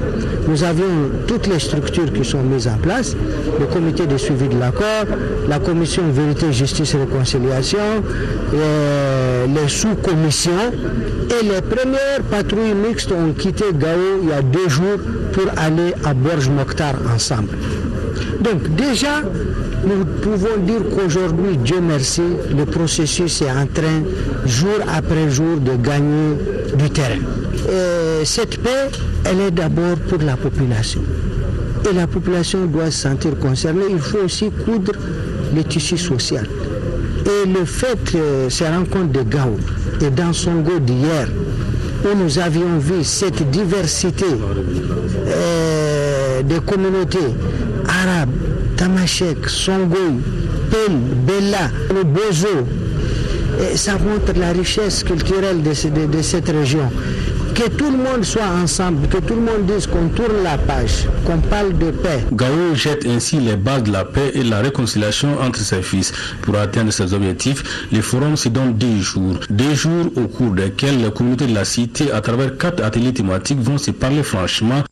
Nous avions toutes les structures qui sont mises en place, le comité de suivi de l'accord, la commission vérité, justice et réconciliation, les sous-commissions, et les premières patrouilles mixtes ont quitté Gao il y a 2 jours pour aller à Borj-Mokhtar ensemble. Donc déjà, nous pouvons dire qu'aujourd'hui, Dieu merci, le processus est en train, jour après jour, de gagner du terrain. Et cette paix, elle est d'abord pour la population. Et la population doit se sentir concernée. Il faut aussi coudre le tissu social. Et le fait, ces rencontres de Gao et dans Songo d'hier, où nous avions vu cette diversité des communautés arabes, Tamashek, Songoï, Pel, Bella, le Bozo, et ça montre la richesse culturelle de cette région. Que tout le monde soit ensemble, que tout le monde dise qu'on tourne la page, qu'on parle de paix. Gao jette ainsi les bases de la paix et de la réconciliation entre ses fils. Pour atteindre ces objectifs, les forums se donnent 2 jours. 2 jours au cours desquels les communautés de la cité, à travers 4 ateliers thématiques, vont se parler franchement.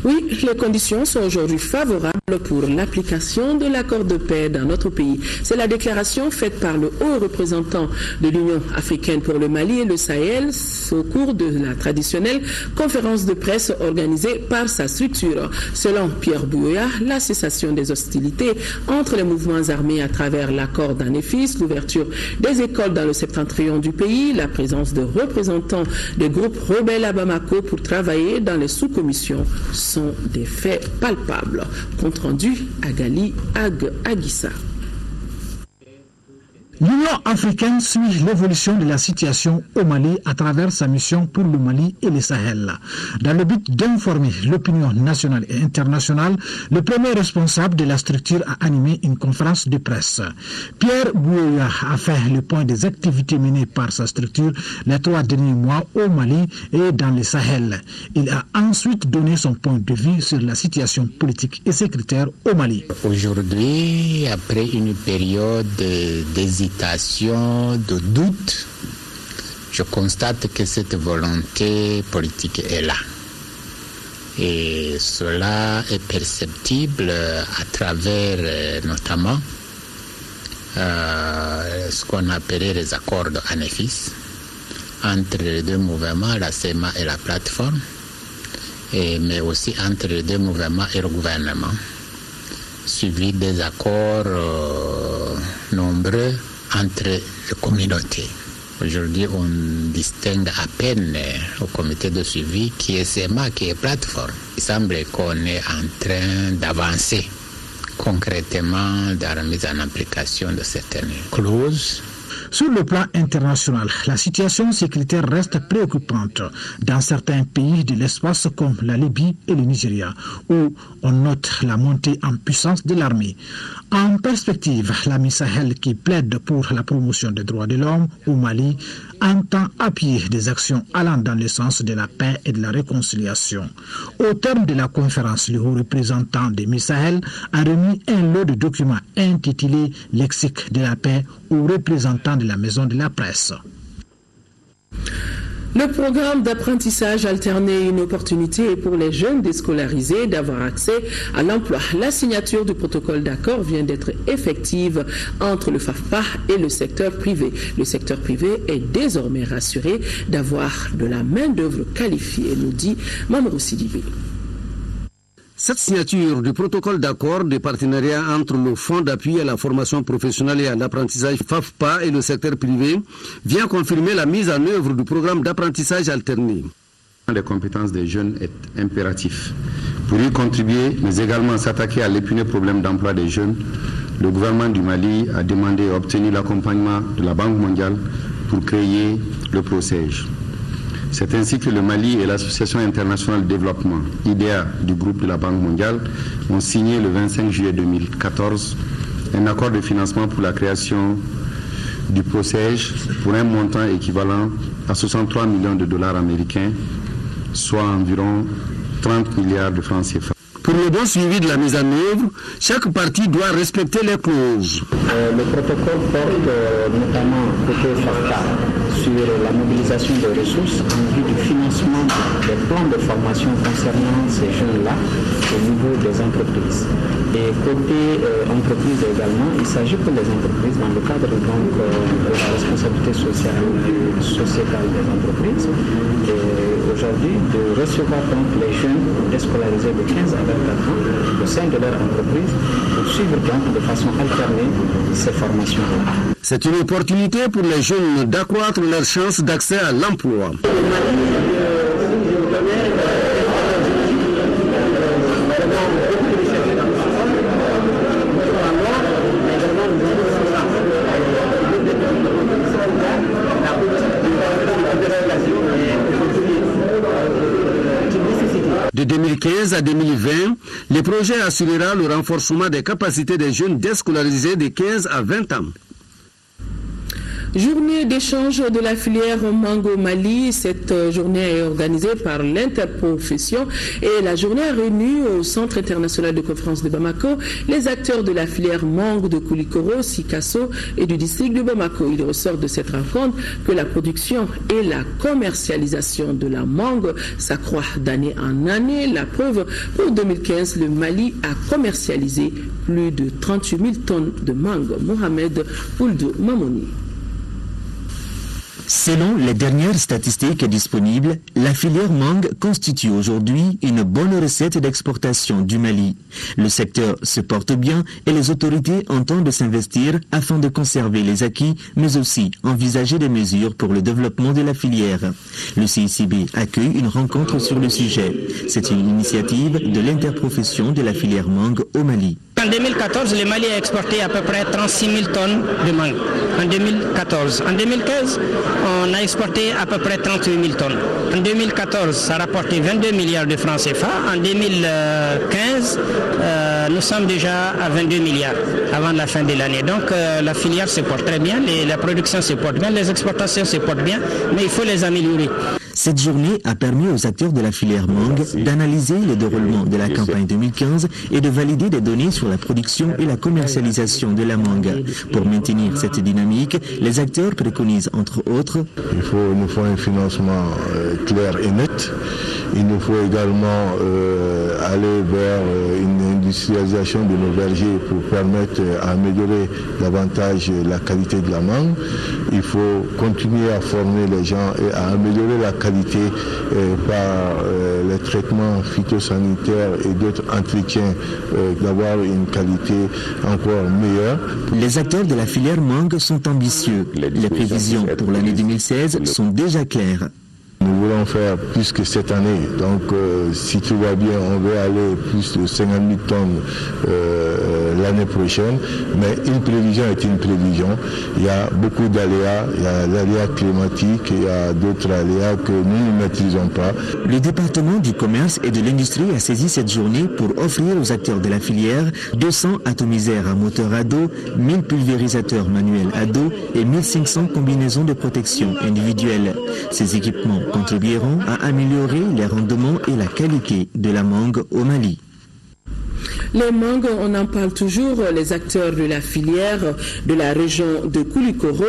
Oui, les conditions sont aujourd'hui favorables pour l'application de l'accord de paix dans notre pays. C'est la déclaration faite par le haut représentant de l'Union africaine pour le Mali et le Sahel au cours de la traditionnelle conférence de presse organisée par sa structure. Selon Pierre Bouya, la cessation des hostilités entre les mouvements armés à travers l'accord d'Anefis, l'ouverture des écoles dans le septentrion du pays, la présence de représentants des groupes rebelles à Bamako pour travailler dans les sous-commissions sont des faits palpables. Compte rendu à Gali Aguissa. L'Union africaine suit l'évolution de la situation au Mali à travers sa mission pour le Mali et le Sahel. Dans le but d'informer l'opinion nationale et internationale, le premier responsable de la structure a animé une conférence de presse. Pierre Bouya a fait le point des activités menées par sa structure les 3 derniers mois au Mali et dans le Sahel. Il a ensuite donné son point de vue sur la situation politique et sécuritaire au Mali. Aujourd'hui, après une période d'hésitation, de doute, je constate que cette volonté politique est là. Et cela est perceptible à travers notamment ce qu'on appelait les accords d'Anefis entre les 2 mouvements, la CEMA et la plateforme, mais aussi entre les 2 mouvements et le gouvernement, suivi des accords nombreux entre les communautés. Aujourd'hui, on distingue à peine au comité de suivi qui est CEMA, qui est plateforme. Il semble qu'on est en train d'avancer concrètement dans la mise en application de certaines clauses. Sur le plan international, la situation sécuritaire reste préoccupante dans certains pays de l'espace comme la Libye et le Nigeria, où on note la montée en puissance de l'armée. En perspective, l'AMI Sahel, qui plaide pour la promotion des droits de l'homme au Mali, entend appuyer des actions allant dans le sens de la paix et de la réconciliation. Au terme de la conférence, le haut représentant de l'AMI Sahel a remis un lot de documents intitulé « Lexique de la paix » aux représentants de la Maison de la Presse. Le programme d'apprentissage alterné est une opportunité pour les jeunes déscolarisés d'avoir accès à l'emploi. La signature du protocole d'accord vient d'être effective entre le FAFPA et le secteur privé. Le secteur privé est désormais rassuré d'avoir de la main-d'œuvre qualifiée, nous dit Mamoudou Sidibé. Cette signature du protocole d'accord de partenariat entre le Fonds d'appui à la formation professionnelle et à l'apprentissage FAFPA et le secteur privé vient confirmer la mise en œuvre du programme d'apprentissage alterné. Les compétences des jeunes est impératif. Pour y contribuer, mais également s'attaquer à l'épineux problème d'emploi des jeunes, le gouvernement du Mali a demandé et obtenu l'accompagnement de la Banque mondiale pour créer le PROCEJ. C'est ainsi que le Mali et l'Association internationale de développement, IDEA, du groupe de la Banque mondiale, ont signé le 25 juillet 2014 un accord de financement pour la création du POSEJ pour un montant équivalent à 63 millions de dollars américains, soit environ 30 milliards de francs CFA. Pour le bon suivi de la mise en œuvre, chaque partie doit respecter les clauses. Le protocole porte notamment côté FAFPA sur la mobilisation des ressources en vue du financement des plans de formation concernant ces jeunes-là au niveau des entreprises. Et côté entreprise également, il s'agit pour les entreprises dans le cadre donc, de la responsabilité sociale et sociétale des entreprises. Et aujourd'hui, de recevoir donc les jeunes déscolarisés de 15 à 24 ans au sein de leur entreprise pour suivre donc de façon alternée ces formations-là. C'est une opportunité pour les jeunes d'accroître leurs chances d'accès à l'emploi. De 2015 à 2020, le projet assurera le renforcement des capacités des jeunes déscolarisés de 15 à 20 ans. Journée d'échange de la filière mangue au Mali. Cette journée est organisée par l'interprofession et la journée a réuni au Centre international de conférence de Bamako les acteurs de la filière mangue de Koulikoro, Sikasso et du district de Bamako. Il ressort de cette rencontre que la production et la commercialisation de la mangue s'accroît d'année en année. La preuve, pour 2015, le Mali a commercialisé plus de 38 000 tonnes de mangue. Mohamed Pouldou Mamouni. Selon les dernières statistiques disponibles, la filière mangue constitue aujourd'hui une bonne recette d'exportation du Mali. Le secteur se porte bien et les autorités entendent s'investir afin de conserver les acquis, mais aussi envisager des mesures pour le développement de la filière. Le CICB accueille une rencontre sur le sujet. C'est une initiative de l'interprofession de la filière mangue au Mali. En 2014, le Mali a exporté à peu près 36 000 tonnes de mangue. En 2014. En 2015, on a exporté à peu près 38 000 tonnes. En 2014, ça a rapporté 22 milliards de francs CFA. En 2015, nous sommes déjà à 22 milliards avant la fin de l'année. Donc la filière se porte très bien, la production se porte bien, les exportations se portent bien, mais il faut les améliorer. Cette journée a permis aux acteurs de la filière mangue d'analyser le déroulement de la campagne 2015 et de valider des données sur la production et la commercialisation de la mangue. Pour maintenir cette dynamique, les acteurs préconisent entre autres il nous faut un financement clair et net. Il nous faut également aller vers une industrialisation de nos vergers pour permettre d'améliorer davantage la qualité de la mangue. Il faut continuer à former les gens et à améliorer la qualité par les traitements phytosanitaires et d'autres entretiens, d'avoir une qualité encore meilleure. Les acteurs de la filière mangue sont ambitieux. Les prévisions pour l'année 2016 sont déjà claires. Nous voulons faire plus que cette année. Donc, si tout va bien, on va aller plus de 50 000 tonnes l'année prochaine. Mais une prévision est une prévision. Il y a beaucoup d'aléas. Il y a l'aléa climatique, il y a d'autres aléas que nous ne maîtrisons pas. Le département du commerce et de l'industrie a saisi cette journée pour offrir aux acteurs de la filière 200 atomiseurs à moteur à dos, 1000 pulvérisateurs manuels à dos et 1500 combinaisons de protection individuelle. Ces équipements contribueront à améliorer les rendements et la qualité de la mangue au Mali. Les mangues, on en parle toujours, les acteurs de la filière de la région de Koulikoro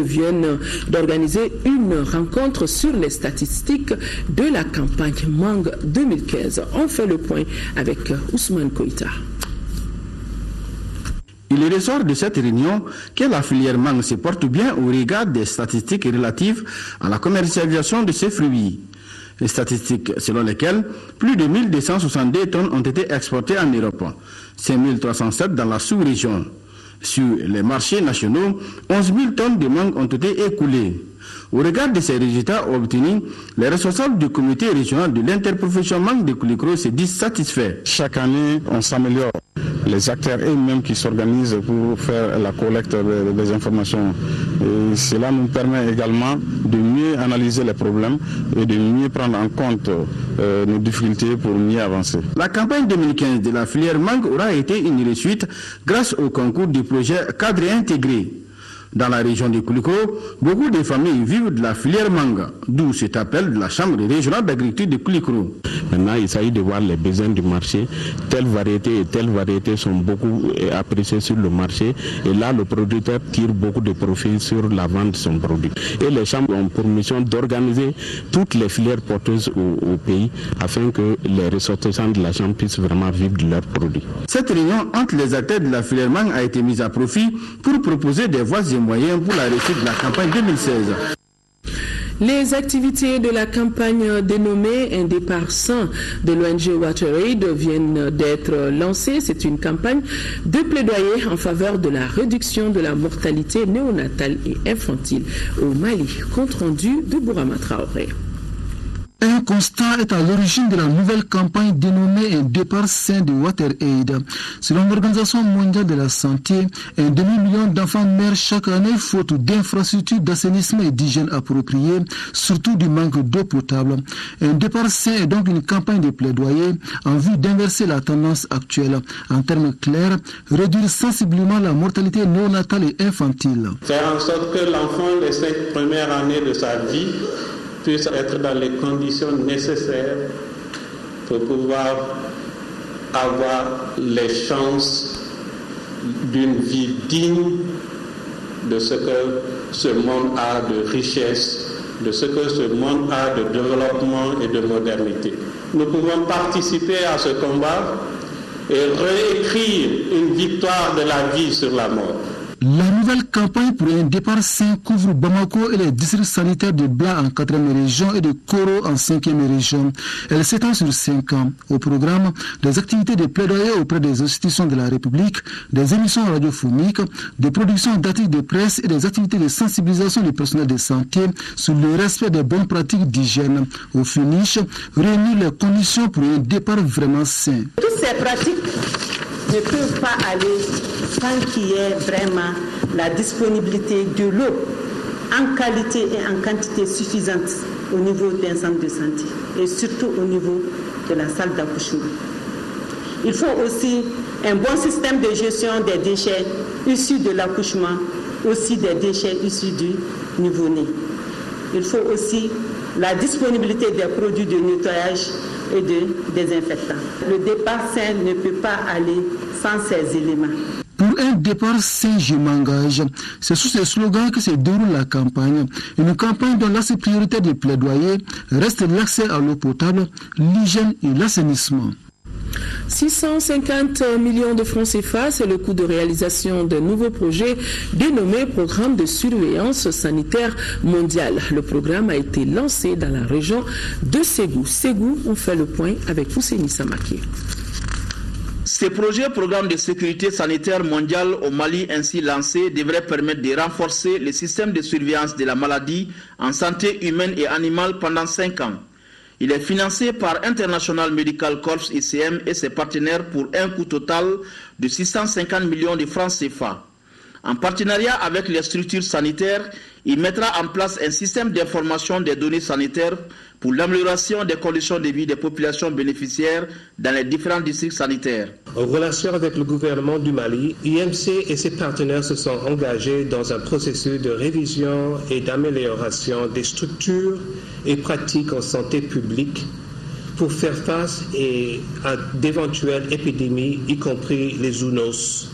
viennent d'organiser une rencontre sur les statistiques de la campagne mangue 2015. On fait le point avec Ousmane Koïta. Il ressort de cette réunion que la filière mangue se porte bien au regard des statistiques relatives à la commercialisation de ces fruits. Les statistiques selon lesquelles plus de 1262 tonnes ont été exportées en Europe, 5307 dans la sous-région. Sur les marchés nationaux, 11 000 tonnes de mangue ont été écoulées. Au regard de ces résultats obtenus, les responsables du comité régional de l'interprofession mangue de Koulikoro se disent satisfaits. Chaque année, on s'améliore. Les acteurs eux-mêmes qui s'organisent pour faire la collecte des informations Et cela nous permet également de mieux analyser les problèmes et de mieux prendre en compte nos difficultés pour mieux avancer. La campagne 2015 de la filière mangue aura été une réussite grâce au concours du projet cadre intégré. Dans la région de Kouliko, beaucoup de familles vivent de la filière mangue, d'où cet appel de la Chambre régionale d'agriculture de Kouliko. Maintenant, il s'agit de voir les besoins du marché. Telle variété et telle variété sont beaucoup appréciées sur le marché. Et là, le producteur tire beaucoup de profit sur la vente de son produit. Et les chambres ont pour mission d'organiser toutes les filières porteuses au pays afin que les ressortissants de la chambre puissent vraiment vivre de leurs produits. Cette réunion entre les acteurs de la filière mangue a été mise à profit pour proposer des voies et moyens pour la réussite de la campagne 2016. Les activités de la campagne dénommée Un départ sain de l'ONG WaterAid viennent d'être lancées. C'est une campagne de plaidoyer en faveur de la réduction de la mortalité néonatale et infantile au Mali. Compte rendu de Bourama Traoré. Un constat est à l'origine de la nouvelle campagne dénommée Un départ sain de WaterAid. Selon l'Organisation mondiale de la santé, un demi-million d'enfants meurent chaque année faute d'infrastructures d'assainissement et d'hygiène appropriées, surtout du manque d'eau potable. Un départ sain est donc une campagne de plaidoyer en vue d'inverser la tendance actuelle. En termes clairs, réduire sensiblement la mortalité néonatale et infantile. Faire en sorte que l'enfant, les 5 premières années de sa vie, puisse être dans les conditions nécessaires pour pouvoir avoir les chances d'une vie digne de ce que ce monde a de richesse, de ce que ce monde a de développement et de modernité. Nous pouvons participer à ce combat et réécrire une victoire de la vie sur la mort. La nouvelle campagne pour un départ sain couvre Bamako et les districts sanitaires de Bla en 4e région et de Koro en 5e région. Elle s'étend sur 5 ans. Au programme, des activités de plaidoyer auprès des institutions de la République, des émissions radiophoniques, des productions d'articles de presse et des activités de sensibilisation du personnel de santé sur le respect des bonnes pratiques d'hygiène. Au finish, réunir les conditions pour un départ vraiment sain. Toutes ces pratiques ne peuvent pas aller sans qu'il y ait vraiment la disponibilité de l'eau en qualité et en quantité suffisante au niveau d'un centre de santé et surtout au niveau de la salle d'accouchement. Il faut aussi un bon système de gestion des déchets issus de l'accouchement, aussi des déchets issus du nouveau-né. Il faut aussi la disponibilité des produits de nettoyage et de désinfectants. Le départ sain ne peut pas aller sans ces éléments. Pour un départ sain, je m'engage. C'est sous ce slogan que se déroule la campagne. Une campagne dont l'axe prioritaire de plaidoyer reste l'accès à l'eau potable, l'hygiène et l'assainissement. 650 millions de francs CFA, c'est le coût de réalisation d'un nouveau projet dénommé Programme de surveillance sanitaire mondiale. Le programme a été lancé dans la région de Ségou. Ségou, on fait le point avec Ousseini Samaki. Ce projet programme de sécurité sanitaire mondiale au Mali ainsi lancé devrait permettre de renforcer le système de surveillance de la maladie en santé humaine et animale pendant 5 ans. Il est financé par International Medical Corps ICM et ses partenaires pour un coût total de 650 millions de francs CFA. En partenariat avec les structures sanitaires, il mettra en place un système d'information des données sanitaires pour l'amélioration des conditions de vie des populations bénéficiaires dans les différents districts sanitaires. En relation avec le gouvernement du Mali, IMC et ses partenaires se sont engagés dans un processus de révision et d'amélioration des structures et pratiques en santé publique pour faire face à d'éventuelles épidémies, y compris les zoonoses,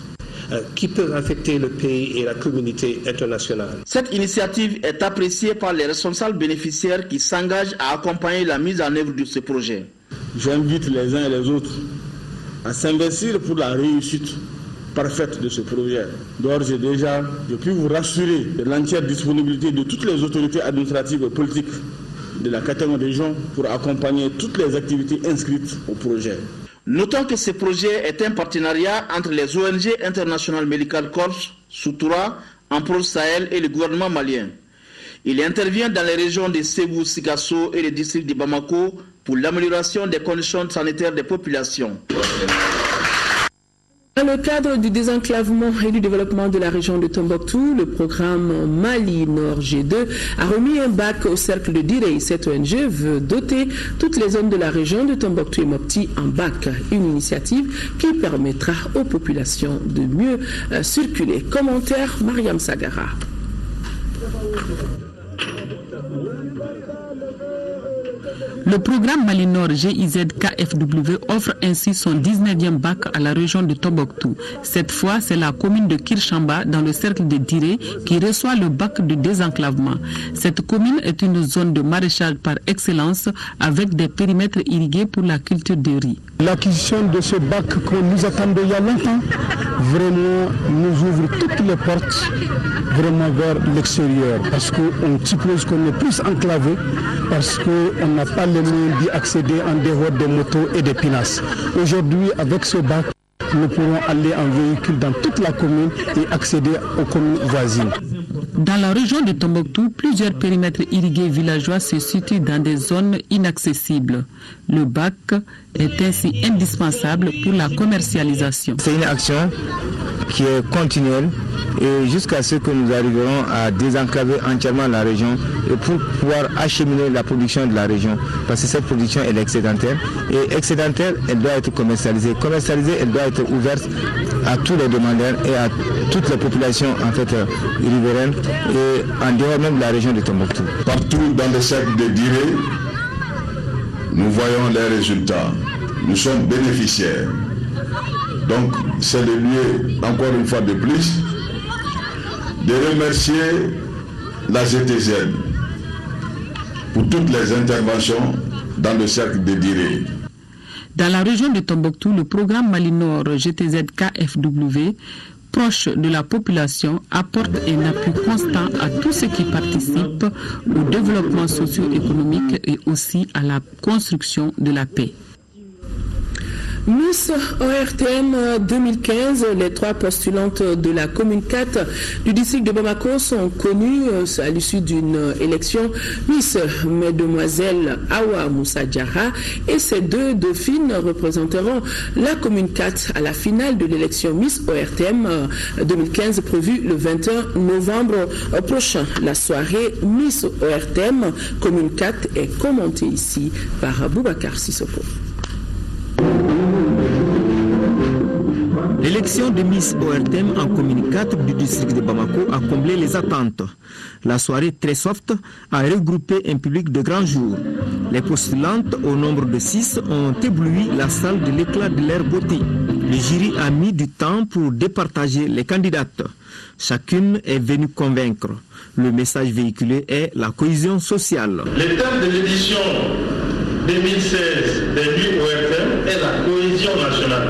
qui peuvent affecter le pays et la communauté internationale. Cette initiative est appréciée par les responsables bénéficiaires qui s'engagent à accompagner la mise en œuvre de ce projet. J'invite les uns et les autres à s'investir pour la réussite parfaite de ce projet. D'ores et déjà, je puis vous rassurer de l'entière disponibilité de toutes les autorités administratives et politiques de la 4e région pour accompagner toutes les activités inscrites au projet. Notons que ce projet est un partenariat entre les ONG International Medical Corps, Soutoura, Emploi Sahel et le gouvernement malien. Il intervient dans les régions de Ségou, Sikasso et le district de Bamako pour l'amélioration des conditions sanitaires des populations. Dans le cadre du désenclavement et du développement de la région de Tombouctou, le programme Mali Nord G2 a remis un bac au cercle de Diré. Cette ONG veut doter toutes les zones de la région de Tombouctou et Mopti en bac. Une initiative qui permettra aux populations de mieux circuler. Commentaire Mariam Sagara. Le programme Mali Nord GIZ-KFW offre ainsi son 19e bac à la région de Tombouctou. Cette fois, c'est la commune de Kirchamba, dans le cercle de Diré, qui reçoit le bac de désenclavement. Cette commune est une zone de maraîchage par excellence, avec des périmètres irrigués pour la culture de riz. L'acquisition de ce bac que nous attendons il y a longtemps, vraiment nous ouvre toutes les portes vraiment vers l'extérieur, parce qu'on suppose qu'on est plus enclavé, parce qu'on n'a pas les moyens d'y accéder en dehors des motos et des pinasses. Aujourd'hui, avec ce bac, nous pourrons aller en véhicule dans toute la commune et accéder aux communes voisines. Dans la région de Tombouctou, plusieurs périmètres irrigués villageois se situent dans des zones inaccessibles. Le bac est ainsi indispensable pour la commercialisation. C'est une action qui est continuelle et jusqu'à ce que nous arriverons à désenclaver entièrement la région et pour pouvoir acheminer la production de la région, parce que cette production elle est excédentaire et excédentaire elle doit être commercialisée. Commercialisée elle doit être ouverte à tous les demandeurs et à toutes les populations en fait riveraines et en dehors même de la région de Tombouctou. Partout dans le cercle de Diré, nous voyons les résultats. Nous sommes bénéficiaires. Donc c'est le lieu, encore une fois de plus, de remercier la GTZ pour toutes les interventions dans le cercle de Diré. Dans la région de Tombouctou, le programme Mali Nord GTZ-KFW, proche de la population, apporte un appui constant à tous ceux qui participent au développement socio-économique et aussi à la construction de la paix. Miss ORTM 2015, les 3 postulantes de la commune 4 du district de Bamako sont connues à l'issue d'une élection. Miss Mesdemoiselles Awa Moussa Diarra et ses 2 dauphines représenteront la commune 4 à la finale de l'élection Miss ORTM 2015 prévue le 21 novembre prochain. La soirée Miss ORTM commune 4 est commentée ici par Boubacar Sissoko. L'élection de Miss ORTM en commune 4 du district de Bamako a comblé les attentes. La soirée très soft a regroupé un public de grand jour. Les postulantes, au nombre de 6, ont ébloui la salle de l'éclat de leur beauté. Le jury a mis du temps pour départager les candidates. Chacune est venue convaincre. Le message véhiculé est la cohésion sociale. Le thème de l'édition 2016 des Nuits ORTM est la cohésion nationale.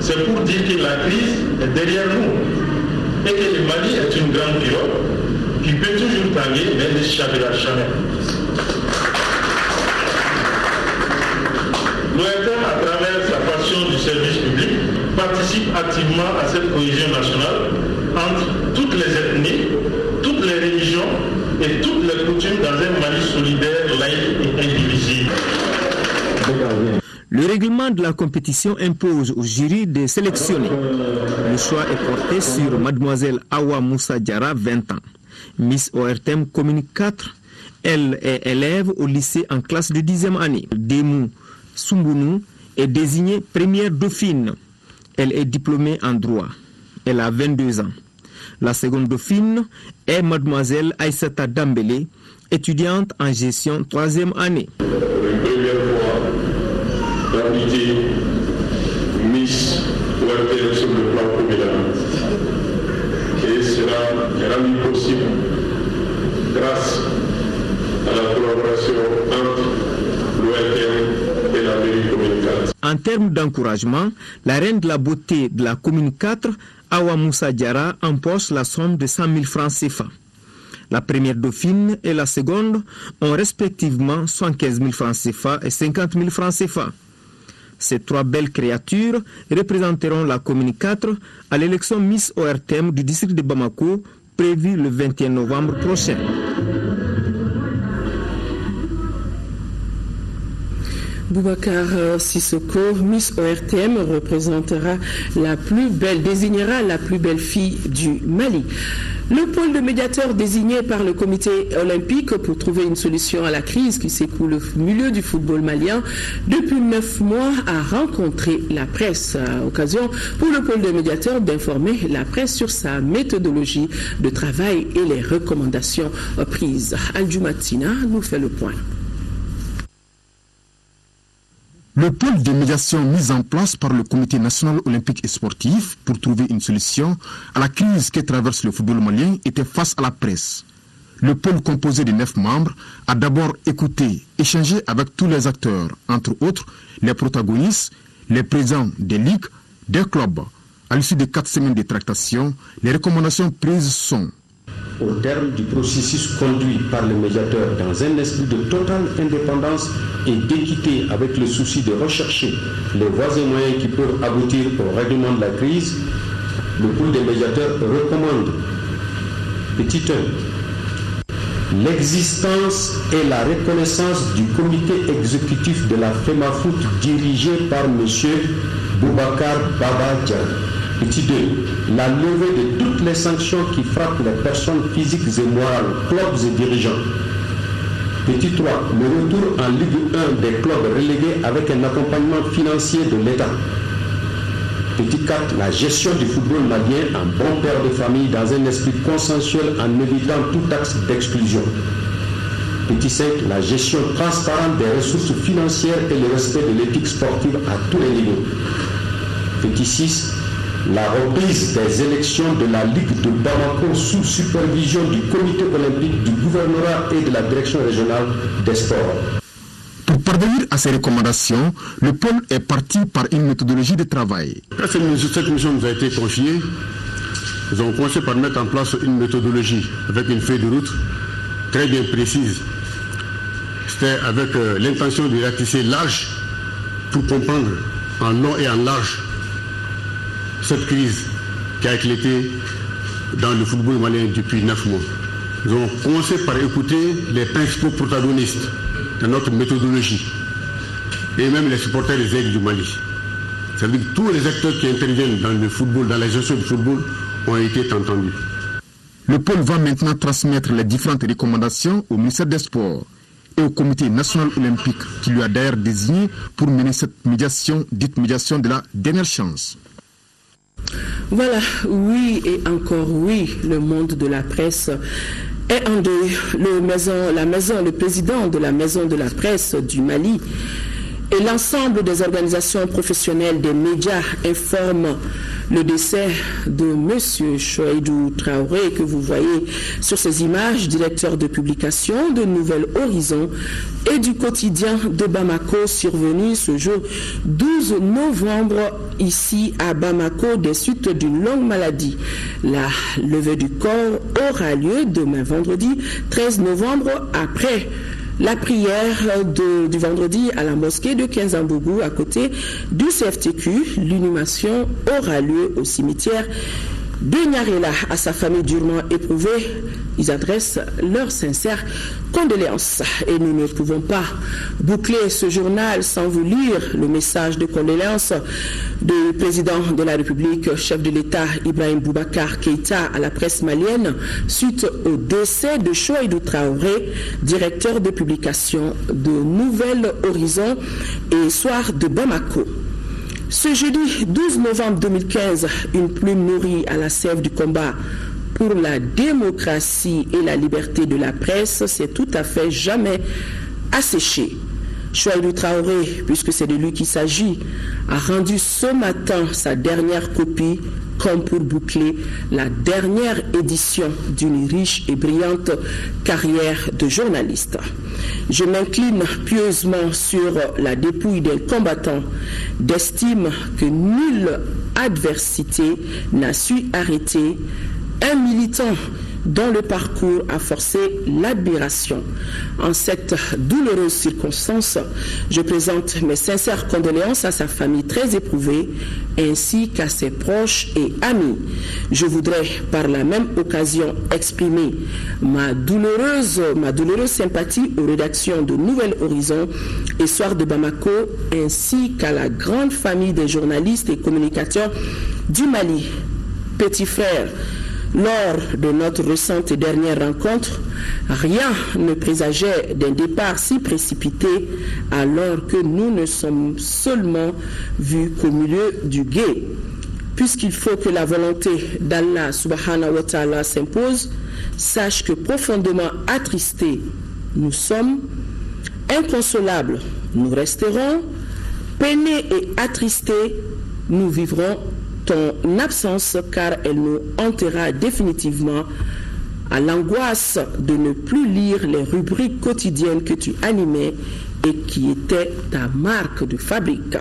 C'est pour dire que la crise est derrière nous et que le Mali est une grande pirogue qui peut toujours tanguer mais ne chavira jamais. L'ORTM, à travers sa passion du service public, participe activement à cette cohésion nationale entre toutes les ethnies, toutes les religions et toutes les coutumes dans un Mali solidaire, laïque et indivisible. Le règlement de la compétition impose au jury de sélectionner. Le choix est porté sur Mademoiselle Awa Moussa Diarra, 20 ans. Miss ORTM commune 4, elle est élève au lycée en classe de 10e année. Demou Sumbounou est désignée première dauphine. Elle est diplômée en droit. Elle a 22 ans. La seconde dauphine est Mademoiselle Aïssata Dambélé, étudiante en gestion 3e année. D'appliquer Miss ORTM sur le plan communal. Et cela rendu possible grâce à la collaboration entre l'ORTM et la mairie commune 4. En termes d'encouragement, la reine de la beauté de la commune 4, Awa Moussa Diarra, empoche la somme de 100 000 francs CFA. La première dauphine et la seconde ont respectivement 75 000 francs CFA et 50 000 francs CFA. Ces 3 belles créatures représenteront la commune 4 à l'élection Miss ORTM du district de Bamako prévue le 21 novembre prochain. Boubacar Sissoko, Miss ORTM, désignera la plus belle fille du Mali. Le pôle de médiateur désigné par le comité olympique pour trouver une solution à la crise qui s'écoule au milieu du football malien depuis 9 mois a rencontré la presse. Occasion pour le pôle de médiateur d'informer la presse sur sa méthodologie de travail et les recommandations prises. Al-Jumatina nous fait le point. Le pôle de médiation mis en place par le Comité national olympique et sportif pour trouver une solution à la crise que traverse le football malien était face à la presse. Le pôle composé de 9 membres a d'abord écouté, échangé avec tous les acteurs, entre autres les protagonistes, les présidents des ligues, des clubs. À l'issue de 4 semaines de tractation, les recommandations prises sont: au terme du processus conduit par le médiateur dans un esprit de totale indépendance et d'équité avec le souci de rechercher les voies et moyens qui peuvent aboutir au règlement de la crise, le pôle des médiateurs recommande, petit 1, l'existence et la reconnaissance du comité exécutif de la FEMAFOOT dirigé par M. Boubacar Baba Diagne. Petit 2, la levée de toutes les sanctions qui frappent les personnes physiques et morales, clubs et dirigeants. Petit 3, le retour en Ligue 1 des clubs relégués avec un accompagnement financier de l'État. Petit 4, la gestion du football malien en bon père de famille dans un esprit consensuel en évitant tout axe d'exclusion. Petit 5, la gestion transparente des ressources financières et le respect de l'éthique sportive à tous les niveaux. Petit 6, la reprise des élections de la Ligue de Bamako sous supervision du comité olympique, du gouvernorat et de la direction régionale des sports. Pour parvenir à ces recommandations, le pôle est parti par une méthodologie de travail. Cette mission nous a été confiée. Nous avons commencé par mettre en place une méthodologie avec une feuille de route très bien précise. C'était avec l'intention de ratisser large pour comprendre en long et en large cette crise qui a éclaté dans le football malien depuis 9 mois. Nous avons commencé par écouter les principaux protagonistes de notre méthodologie et même les supporters des aigles du Mali. C'est-à-dire que tous les acteurs qui interviennent dans le football, dans la gestion du football, ont été entendus. Le pôle va maintenant transmettre les différentes recommandations au ministère des Sports et au Comité national olympique qui lui a d'ailleurs désigné pour mener cette médiation, dite médiation de la dernière chance. Voilà, oui et encore oui, le monde de la presse est en deuil. Le président de la maison de la presse du Mali et l'ensemble des organisations professionnelles des médias informent le décès de M. Chouaïdou Traoré, que vous voyez sur ces images, directeur de publication de Nouvel Horizon et du quotidien de Bamako, survenu ce jour 12 novembre ici à Bamako des suites d'une longue maladie. La levée du corps aura lieu demain vendredi 13 novembre après la prière du vendredi à la mosquée de Kinzambougou à côté du CFTQ. L'inhumation aura lieu au cimetière de Nyarela. À sa famille durement éprouvée, ils adressent leurs sincères condoléances. Et nous ne pouvons pas boucler ce journal sans vous lire le message de condoléances du président de la République, chef de l'État Ibrahim Boubacar Keïta à la presse malienne suite au décès de Chouaïdou Traoré, directeur de publication de Nouvel Horizon et Soir de Bamako. Ce jeudi 12 novembre 2015, une plume nourrie à la sève du combat pour la démocratie et la liberté de la presse s'est tout à fait jamais asséchée. Chouaïdou Traoré, puisque c'est de lui qu'il s'agit, a rendu ce matin sa dernière copie comme pour boucler la dernière édition d'une riche et brillante carrière de journaliste. Je m'incline pieusement sur la dépouille d'un combattant, d'estime que nulle adversité n'a su arrêter, un militant dont le parcours a forcé l'admiration. En cette douloureuse circonstance, je présente mes sincères condoléances à sa famille très éprouvée, ainsi qu'à ses proches et amis. Je voudrais par la même occasion exprimer ma douloureuse sympathie aux rédactions de Nouvel Horizon et Soir de Bamako, ainsi qu'à la grande famille des journalistes et communicateurs du Mali. Petit frère, lors de notre récente et dernière rencontre, rien ne présageait d'un départ si précipité, alors que nous ne sommes seulement vus qu'au milieu du gué. Puisqu'il faut que la volonté d'Allah subhanahu wa ta'ala s'impose, sache que profondément attristés nous sommes, inconsolables nous resterons, peinés et attristés nous vivrons ton absence, car elle nous hantera définitivement, à l'angoisse de ne plus lire les rubriques quotidiennes que tu animais et qui étaient ta marque de fabrique.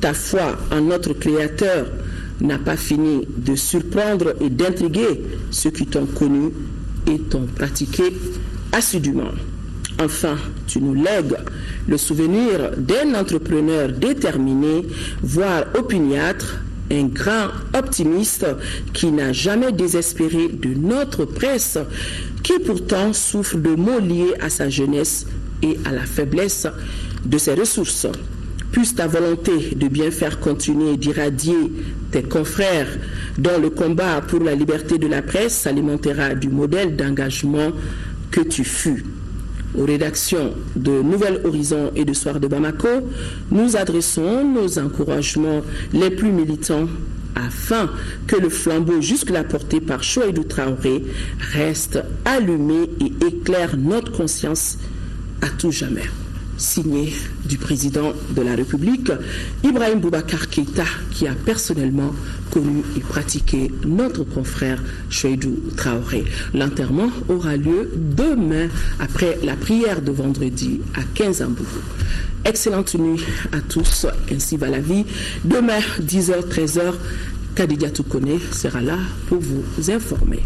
Ta foi en notre Créateur n'a pas fini de surprendre et d'intriguer ceux qui t'ont connu et t'ont pratiqué assidûment. Enfin, tu nous lègues le souvenir d'un entrepreneur déterminé, voire opiniâtre, un grand optimiste qui n'a jamais désespéré de notre presse, qui pourtant souffre de maux liés à sa jeunesse et à la faiblesse de ses ressources. Puisse ta volonté de bien faire continuer d'irradier tes confrères dont le combat pour la liberté de la presse s'alimentera du modèle d'engagement que tu fus. Aux rédactions de Nouvel Horizon et de Soir de Bamako, nous adressons nos encouragements les plus militants afin que le flambeau jusque-là porté par Chouaïdou Traoré reste allumé et éclaire notre conscience à tout jamais. Signé du président de la République, Ibrahim Boubacar Keïta, qui a personnellement connu et pratiqué notre confrère Chouaïdou Traoré. L'enterrement aura lieu demain après la prière de vendredi à 15 Ambourou. Excellente nuit à tous, ainsi va la vie. Demain, 10h, 13h, Kadidia Toukone sera là pour vous informer.